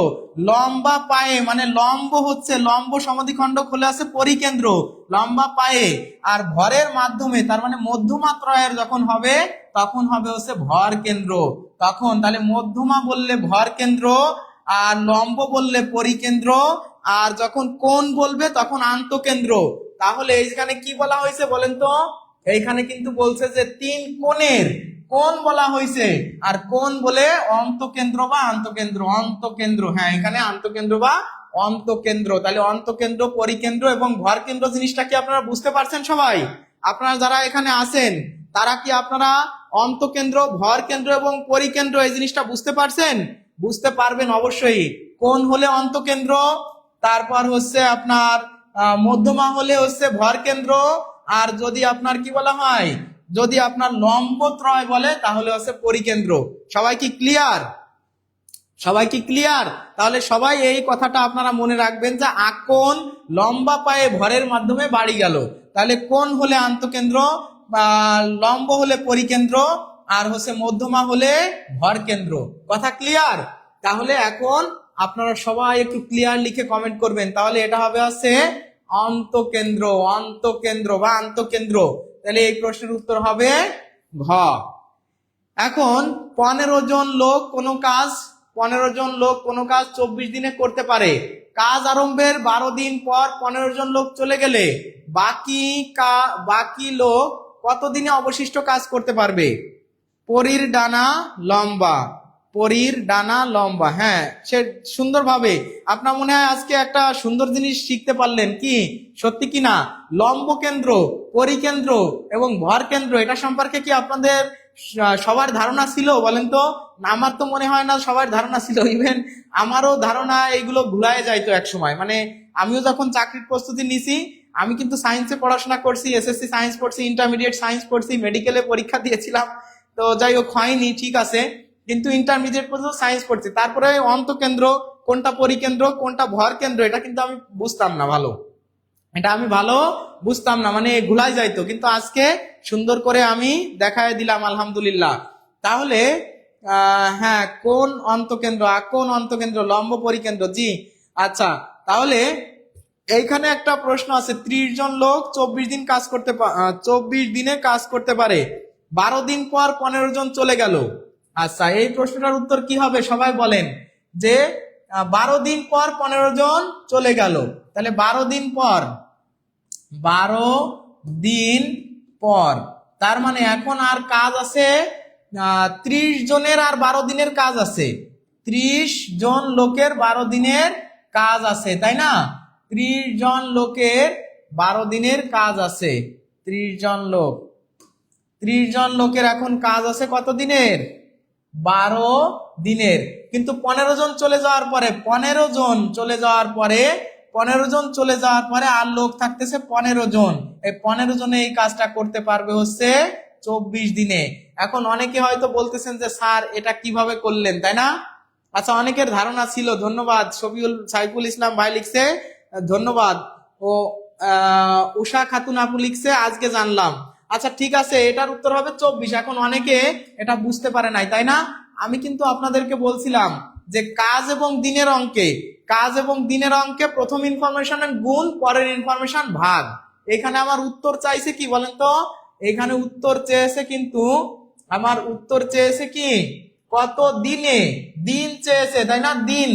লম্বা পায়ে মানে লম্ব হচ্ছে লম্ব সমদ্বিখণ্ডক হলে আছে পরিকেন্দ্র, লম্বা পায়ে। আর ভরের মাধ্যমে, তার মানে মধ্যমা ত্রয়ের যখন হবে, তখন হবে হচ্ছে ভর কেন্দ্র। তখন তাহলে মধ্যমা বললে ভর কেন্দ্র, আর লম্ব বললে পরিকেন্দ্র, আর যখন কোণ বলবে তখন আন্তঃকেন্দ্র। তাহলে এইখানে কি বলা হয়েছে বলেন তো, এইখানে কিন্তু বলছে যে তিন কোণ বলা হয়েছে, আর কোণ বলে অন্তঃকেন্দ্র বা অন্তঃকেন্দ্র, হ্যাঁ এখানে আন্তঃকেন্দ্র বা অন্তঃকেন্দ্র। তাহলে অন্তঃকেন্দ্র, পরিকেন্দ্র এবং ভর কেন্দ্র জিনিসটা কি আপনারা বুঝতে পারছেন সবাই? আপনারা যারা এখানে আছেন তারা কি আপনারা অন্তকেন্দ্র, ভর কেন্দ্র এবং পরিকেন্দ্র এই জিনিসটা বুঝতে পারছেন? বুঝতে পারবেন অবশ্যই। কোণ হলে অন্তকেন্দ্র, তারপর হচ্ছে আপনার মধ্যমা হলে হচ্ছে ভর কেন্দ্র, আর যদি আপনার কি বলা হয়, যদি আপনার লম্বত্রয় বলে তাহলে হচ্ছে পরিকেন্দ্র। সবাই কি ক্লিয়ার? সবাই কি ক্লিয়ার? তাহলে সবাই এই কথাটা আপনারা মনে রাখবেন যে আকোণ লম্বা পায়ে ভরের মাধ্যমে বাড়ি গেল। তাহলে কোণ হলে আন্তঃকেন্দ্র, লম্ব হলে পরিকেন্দ্র, আর হচ্ছে মধ্যমা হলে ভর কেন্দ্র। কথা ক্লিয়ার? তাহলে এখন আপনারা সবাই একটু ক্লিয়ার লিখে কমেন্ট করবেন। তাহলে এটা হবে হচ্ছে অন্তকেন্দ্র, অন্তকেন্দ্র বা আন্তঃকেন্দ্র। তাহলে এই প্রশ্নের উত্তর হবে ঘ। এখন 15 জন লোক কোনো কাজ 24 দিনে করতে পারে। কাজ আরম্ভের 12 দিন পর 15 জন লোক চলে গেলে বাকি লোক কত দিনে অবশিষ্ট কাজ করতে পারবে? পরীর ডানা লম্বা, পরীর ডানা লম্বা। হ্যাঁ, সে সুন্দরভাবে আপনার মনে হয় আজকে একটা সুন্দর জিনিস শিখতে পারলেন। কি সত্যি কি না? লম্ব কেন্দ্র, পরিকেন্দ্র এবং ভর কেন্দ্র এটা সম্পর্কে কি আপনাদের সবার ধারণা ছিল বলেন তো? আমার তো মনে হয় না সবার ধারণা ছিল। ইভেন আমারও ধারণা এইগুলো ভুলায় যাইতো এক সময়। মানে আমিও যখন চাকরির প্রস্তুতি নিছি, আমি কিন্তু সায়েন্সে পড়াশোনা করছি, এসএসসি সায়েন্স পড়ছি, ইন্টারমিডিয়েট সায়েন্স পড়ছি, মেডিকেলে পরীক্ষা দিয়েছিলাম। তো যাই হোক হয়নি, ঠিক আছে, কিন্তু ইন্টারমিডিয়েট পর্যন্ত সায়েন্স পড়ছি। তারপরে অন্তকেন্দ্র কোনটা, পরিকেন্দ্র কোনটা, ভর কেন্দ্র এটা কিন্তু আমি বুঝতাম না ভালো, এটা আমি ভালো বুঝতাম না, মানে ভুলাই যাইতো। কিন্তু আজকে সুন্দর করে আমি দেখায় দিলাম, আলহামদুলিল্লাহ। তাহলে হ্যাঁ, কোন অন্তকেন্দ্র, কোন অন্তকেন্দ্র, লম্ব পরিকেন্দ্র, জি আচ্ছা। তাহলে এইখানে একটা প্রশ্ন আছে, 30 জন লোক 24 দিন কাজ করতে 24 দিনে কাজ করতে পারে, 12 দিন পর 15 জন চলে গেল। আচ্ছা, এই প্রশ্নটার উত্তর কি হবে সবাই বলেন? যে 12 দিন পর 15 জন চলে গেল। তাহলে 12 দিন পর, 12 দিন পর, তার মানে এখন আর কাজ আছে 30 জনের, আর 12 দিনের কাজ আছে। 30 জন লোকের 12 দিনের কাজ আছে, তাই না? 30 জন লোকের 12 দিনের কাজ আছে। 30 জন লোক, 30 জন লোকের এখন কাজ আছে কত দিনের? 12 দিনের। কিন্তু 15 জন চলে যাওয়ার পরে, 15 জন চলে যাওয়ার পরে 15 জন চলে যাওয়ার পরে আর লোক থাকতেছে 15 জন। এই 15 জনে এই কাজটা করতে পারবে হচ্ছে 24 দিনে। এখন অনেকে হয়তো বলতেছেন যে স্যার এটা কিভাবে করলেন, তাই না? আচ্ছা, অনেকের ধারণা ছিল। ধন্যবাদ শফিউল সাইফুল ইসলাম ভাই লিখছে, ধন্যবাদ। ও উষা খাতুন আপু লিখছে, আজকে জানলাম। আচ্ছা ঠিক আছে, এটার উত্তর হবে 24। এখন অনেকে এটা বুঝতে পারে নাই, তাই না? আমি কিন্তু আপনাদেরকে বলছিলাম যে কাজ এবং দিনের অঙ্কে প্রথম ইনফরমেশন গুণ, পরের ইনফরমেশন ভাগ। এখানে আমার উত্তর চাইছে কি বলেন তো? এখানে উত্তর চেয়েছে, কিন্তু আমার উত্তর চেয়েছে কি কত দিনে, দিন চেয়েছে, তাই না? দিন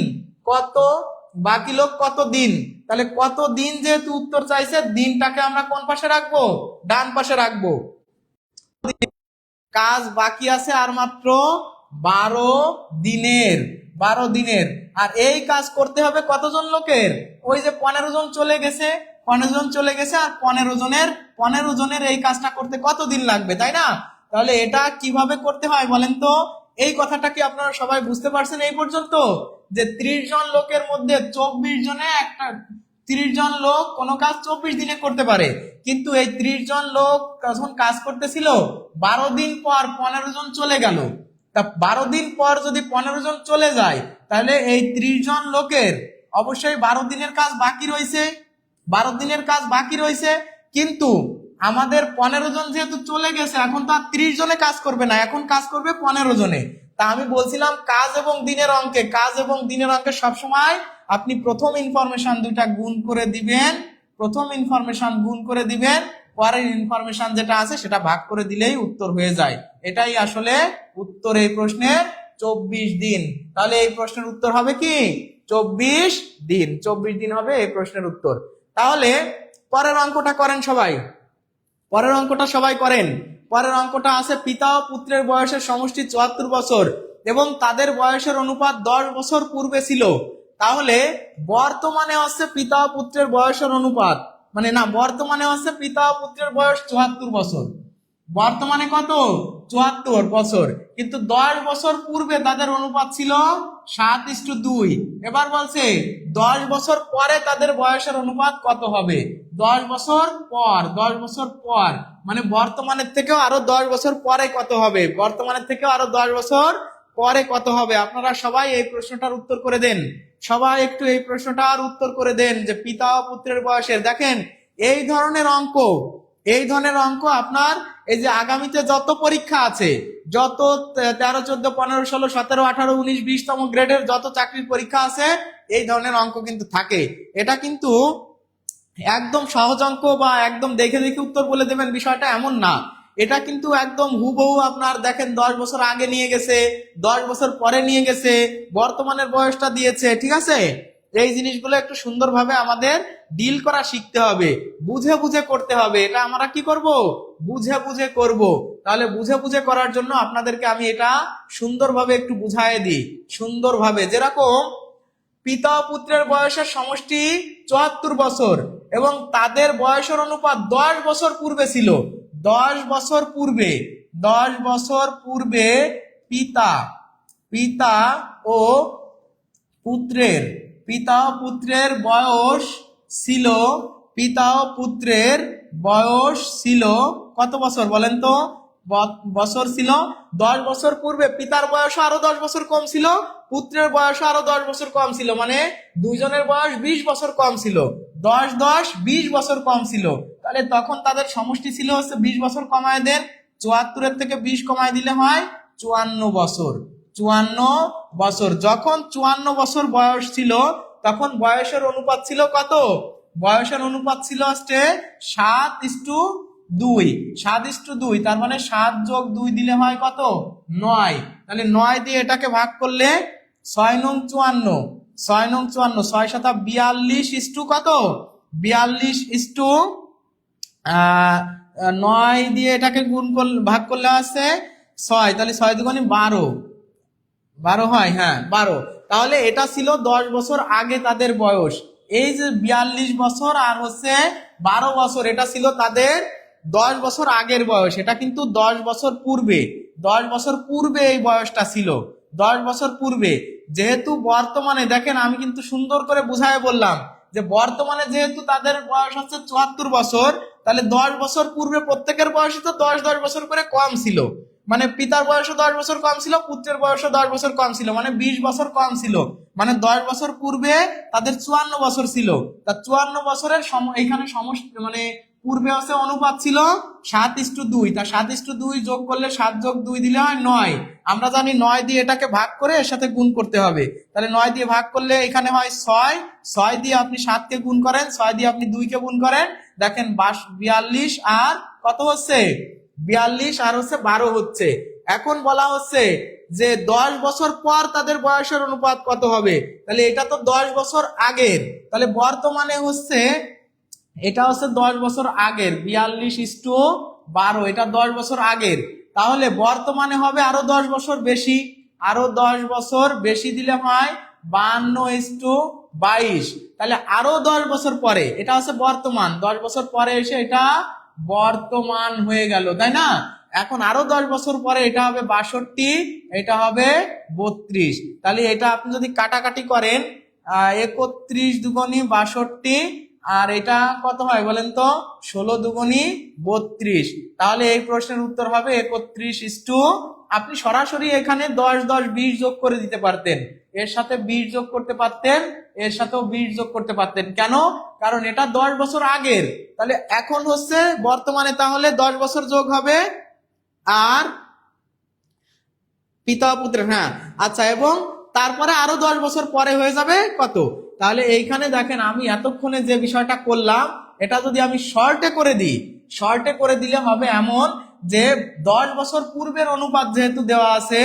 কত, বাকি লোক কত দিন। তাহলে কত দিন যেহেতু উত্তর চাইছে, দিনটাকে আমরা কোন পাশে রাখবো? ডান পাশে রাখবো। কাজ বাকি আছে আর মাত্র 12 দিনের, 12 দিনের। আর এই কাজ করতে হবে কতজন লোকের? ওই যে 15 জন চলে গেছে, 15 জন চলে গেছে, আর 15 জনের এই কাজটা করতে কত দিন লাগবে, তাই না? তাহলে এটা কিভাবে করতে হয় বলেন তো? এই কথাটা কি আপনারা সবাই বুঝতে পারছেন এই পর্যন্ত? যে 30 জন লোকের মধ্যে 24 জনে 30 জন লোক কোনো কাজ 24 দিনে করতে পারে। কিন্তু এই 30 জন লোক যখন কাজ করতেছিল, 12 দিন পর 15 জন চলে গেল। তা 12 দিন পর যদি 15 জন চলে যায়, তাহলে এই 30 জন লোকের অবশ্যই 12 দিনের কাজ বাকি রয়েছে, 12 দিনের কাজ বাকি রয়েছে। কিন্তু আমাদের 15 জন যেহেতু চলে গেছে, এখন তো আর 30 জনে কাজ করবে না, এখন কাজ করবে 15 জনে। তা আমি বলছিলাম কাজ এবং দিনের অঙ্কে সবসময় আপনি প্রথম ইনফরমেশন দুইটা গুণ করে দিবেন, পরের ইনফরমেশন যেটা আছে সেটা ভাগ করে দিলেই উত্তর হয়ে যায়। এটাই আসলে উত্তর এই প্রশ্নের, 24 দিন। তাহলে এই প্রশ্নের উত্তর হবে কি 24 দিন, 24 দিন হবে এই প্রশ্নের উত্তর। তাহলে পরের অঙ্কটা করেন সবাই, পরের অঙ্কটা আছে পিতা ও পুত্রের বয়সের সমষ্টি 74 বছর এবং তাদের বয়সের অনুপাত 10 বছর পূর্বে ছিল। তাহলে বর্তমানে হচ্ছে পিতা ও পুত্রের বয়সের অনুপাত, মানে না, বর্তমানে হচ্ছে পিতা ও পুত্রের বয়স 74 বছর, বর্তমানে কত 74 বছর, কিন্তু 10 বছর পূর্বে তাদের অনুপাত ছিল 7:2। এবার বলছে 10 বছর পরে তাদের বয়সের অনুপাত কত হবে। 10 বছর পর, 10 বছর পর মানে বর্তমানের থেকেও আরো 10 বছর পরে কত হবে, বর্তমানের থেকেও আরো 10 বছর পরে কত হবে। আপনারা সবাই এই প্রশ্নটার উত্তর করে দেন, সবাই একটু এই প্রশ্নটার উত্তর করে দেন যে পিতা ও পুত্রের বয়সের। দেখেন এই ধরনের অঙ্ক, এই ধরনের অঙ্ক আপনার এই যে আগামীতে যত পরীক্ষা আছে, যত 13, 14, 15, 16, 17, 18, 19, 20তম গ্রেডের যত চাকরির পরীক্ষা আছে, এই ধরনের অঙ্ক কিন্তু থাকে। এটা কিন্তু একদম সহজ অঙ্ক বা একদম দেখে দেখে উত্তর বলে দেবেন বিষয়টা এমন না। এটা কিন্তু একদম হুবহু আপনার দেখেন 10 বছর আগে নিয়ে গেছে, 10 বছর পরে নিয়ে গেছে, বর্তমানের বয়সটা দিয়েছে, ঠিক আছে। এই জিনিসগুলো একটু সুন্দরভাবে আমাদের ডিল করা শিখতে হবে, বুঝে বুঝে করতে হবে। এটা আমরা কি করব, বুঝে বুঝে করব। তাহলে বুঝে বুঝে করার জন্য আপনাদেরকে আমি এটা সুন্দরভাবে একটু বুঝাই দিই, সুন্দরভাবে। যেরকম পিতা ও পুত্রের বয়সের সমষ্টি 74 বছর এবং তাদের বয়সের অনুপাত 10 বছর পূর্বে ছিল। 10 বছর পূর্বে, 10 বছর পূর্বে পিতা, পিতা ও পুত্রের, পিতা ও পুত্রের বয়স ছিল, পিতা ও পুত্রের বয়স ছিল কত বছর বলেন তো, বছর ছিল 10 বছর পূর্বে পিতার বয়স আরো 10 বছর কম ছিল, পুত্রের বয়স আরো 10 বছর কম ছিল, মানে দুইজনের বয়স 20 বছর কম ছিল, 10, 10, 20 বছর কম ছিল। তাহলে তখন তাদের সমষ্টি ছিল হচ্ছে 20 বছর কমায় দেন, 74 থেকে 20 কমায় দিলে হয় 54 বছর। 54 বছর, যখন 54 বছর বয়স ছিল তখন বয়সের অনুপাত ছিল কত, বয়সের অনুপাত ছিল হচ্ছে 7:2, 7:2। তার মানে 7 যোগ 2 দিলে হয় কত, 9। তাহলে 9 দিয়ে এটাকে ভাগ করলে 6 নং 54, 6 নং 54, 6 7 42 ইস্টু কত, 42:9 দিয়ে এটাকে গুণ করলে ভাগ করলে আছে 6, তাহলে 6 দুগুণে 12, 12 হয়, হ্যাঁ 12। তাহলে এটা ছিল 10 বছর আগে তাদের বয়স। এই যে 42 বছর আর হচ্ছে 12 বছর, এটা ছিল তাদের 10 বছর আগের বয়স। এটা কিন্তু 10 বছর পূর্বে, 10 বছর পূর্বে এই বয়সটা ছিল, 10 বছর পূর্বে। যেহেতু বর্তমানে দেখেন আমি কিন্তু সুন্দর করে বুঝায় বললাম যে বর্তমানে যেহেতু তাদের বয়স হচ্ছে 74 বছর, তাহলে 10 বছর পূর্বে প্রত্যেকের বয়সই তো 10, 10 বছর করে কম ছিল। মানে পিতার বয়সও 10 বছর কম ছিল, পুত্রের বয়সও 10 বছর কম ছিল, মানে 20 বছর কম ছিল। মানে 10 বছর পূর্বে তাদের 54 বছর ছিল। তা 54 বছরের এখানে সমষ্টি মানে পূর্বে হচ্ছে অনুপাত ছিল 7:2। তা 7:2 যোগ করলে 7 যোগ 2 দিলে হয় 9। আমরা জানি 9 দিয়ে এটাকে ভাগ করে এর সাথে গুণ করতে হবে। তাহলে 9 দিয়ে ভাগ করলে এখানে হয় 6, 6 দিয়ে আপনি 7 কে গুণ করেন, 6 দিয়ে আপনি 2 কে গুণ করেন, দেখেন 42 আর কত হচ্ছে, 42 আর হচ্ছে 12 হচ্ছে। এখন বলা হচ্ছে যে 10 বছর পর তাদের বয়সের অনুপাত কত হবে। তাহলে এটা তো 10 বছর আগের, তাহলে বর্তমানে হচ্ছে এটা হচ্ছে 10 বছর আগের, 42:12, এটা 10 বছর আগের। তাহলে বর্তমানে হবে আরো 10 বছর বেশি, আরো 10 বছর বেশি দিলে হয় 52:22। তাহলে আরো 10 বছর পরে, এটা হচ্ছে বর্তমান, 10 বছর পরে এসে এটা বর্তমান হয়ে গেল, তাই না। এখন আরো 10 বছর পরে এটা হবে 62, এটা হবে 32। তাহলে এটা আপনি যদি কাটাকাটি করেন 31 দুগুণী 62, আর এটা কত হয় বলেন তো, 16 দুগুণী 32। তাহলে এই প্রশ্নের উত্তর হবে 31:, আপনি সরাসরি এখানে 10, 10, 20 যোগ করে দিতে পারতেন, এর সাথে 20 যোগ করতে পারতেন, এর সাথেও 20 যোগ করতে পারতেন। কেন, কারণ এটা 10 বছর আগের, তাহলে এখন হচ্ছে বর্তমানে, তাহলে 10 বছর যোগ হবে আর পিতা পুত্রের, হ্যাঁ আচ্ছা, এবং তারপরে আরো 10 বছর পরে হয়ে যাবে কত। তাহলে এইখানে দেখেন আমি এতক্ষণে যে বিষয়টা করলাম এটা যদি আমি শর্টে করে দিই, শর্টে করে দিলে হবে এমন যে 10 বছর পূর্বের অনুপাত যেহেতু দেওয়া আছে,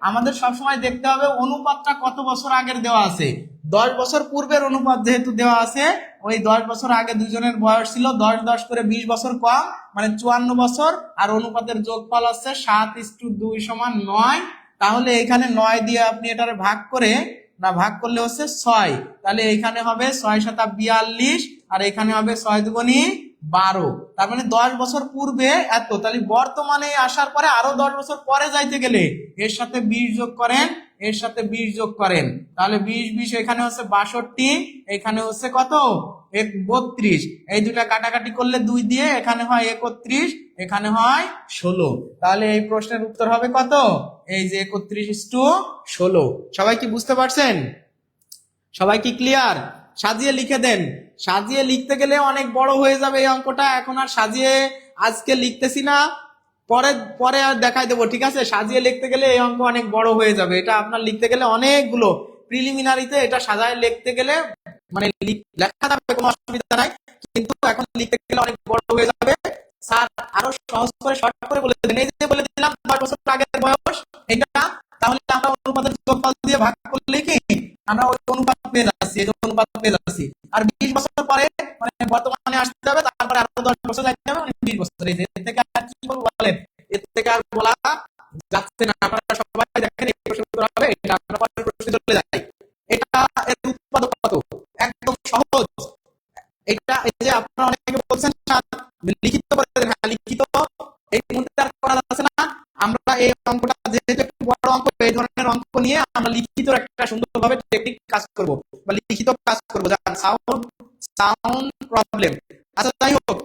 আমাদের সবসময় দেখতে হবে অনুপাতটা কত বছর আগের দেওয়া আছে। 10 বছর পূর্বের অনুপাত যেহেতু দেওয়া আছে, ওই 10 বছর আগে দুজনের বয়স ছিল 10, 10 করে 20 বছর কম, মানে 54 বছর, আর অনুপাতের যোগফল হচ্ছে 7:2 = 9। তাহলে এখানে 9 দিয়ে আপনি এটার ভাগ করে না ভাগ করলে হচ্ছে 6, তাহলে এখানে হবে 6 7 42 আর এখানে হবে 6 দুগুণী 12, তার মানে 10 বছর পূর্বে এত, তাহলে বর্তমানে আসার পরে আরো 10 বছর পরে যাইতে গেলে এর সাথে 20 যোগ করেন, এর সাথে 20 যোগ করেন, তাহলে 20 20 এখানে হচ্ছে 62, এখানে হচ্ছে কত 32, এই দুটা কাটাকাটি করলে 2 দিয়ে এখানে হয় 31, এখানে হয় 16, তাহলে এই প্রশ্নের উত্তর হবে কত, এই যে 31:16। সবাই কি বুঝতে পারছেন? সবাই কি ক্লিয়ার? সাজিয়ে লিখে দেন, সাজিয়ে লিখতে গেলে অনেক বড় হয়ে যাবে এই অঙ্কটা, এখন আর সাজিয়ে আজকে লিখতেছি না, পরে পরে আর দেখাই দেবো, ঠিক আছে? সাজিয়ে লিখতে গেলে এই অঙ্ক অনেক বড় হয়ে যাবে, এটা আপনার লিখতে গেলে অনেকগুলো, প্রিলিমিনারিতে এটা সাজায় লিখতে গেলে মানে লেখা যাবে, কোনো অসুবিধা নাই, কিন্তু এখন লিখতে গেলে অনেক বড় হয়ে যাবে। স্যার আরো সহজ করে শর্ট করে বলে দেন, এই যে বলে দিলাম 10 বছর আগের বয়স এটা, তাহলে আমরা অনুপাতের যোগফল দিয়ে ভাগ করলে কি আমরা ওই অনুপাত পেয়ে যাচ্ছি, এই অনুপাত পেয়ে যাচ্ছি। আর 20 বছর পরে মানে বর্তমানে আসতে হবে, তারপরে আরো 10 বছর যাইতে হবে, মানে 20 বছর। এই এর থেকে আর কি বলবো বলেন, এর থেকে আর বলা যাচ্ছে না। আপনারা সবাই দেখেন এই প্রশ্ন করা হবে, এটা আমরা পরের প্রশ্নে চলে যাই। এটা এর উৎপাদক কত, একদম সহজ। এটা এই যে আপনারা অনেকে বলছেন লিখিত করে দেন, হ্যাঁ লিখিত এই মুহূর্তে আর করা যাচ্ছে না, আমরা এই অঙ্কটা যেহেতু একটু বড় অঙ্ক, এই ধরনের অঙ্ক নিয়ে আমরা লিখিত একটা সুন্দরভাবে টেকনিক কাজ করব বা লিখিত কাজ করব, যা সাউন্ড প্রবলেম। আচ্ছা যাই হোক,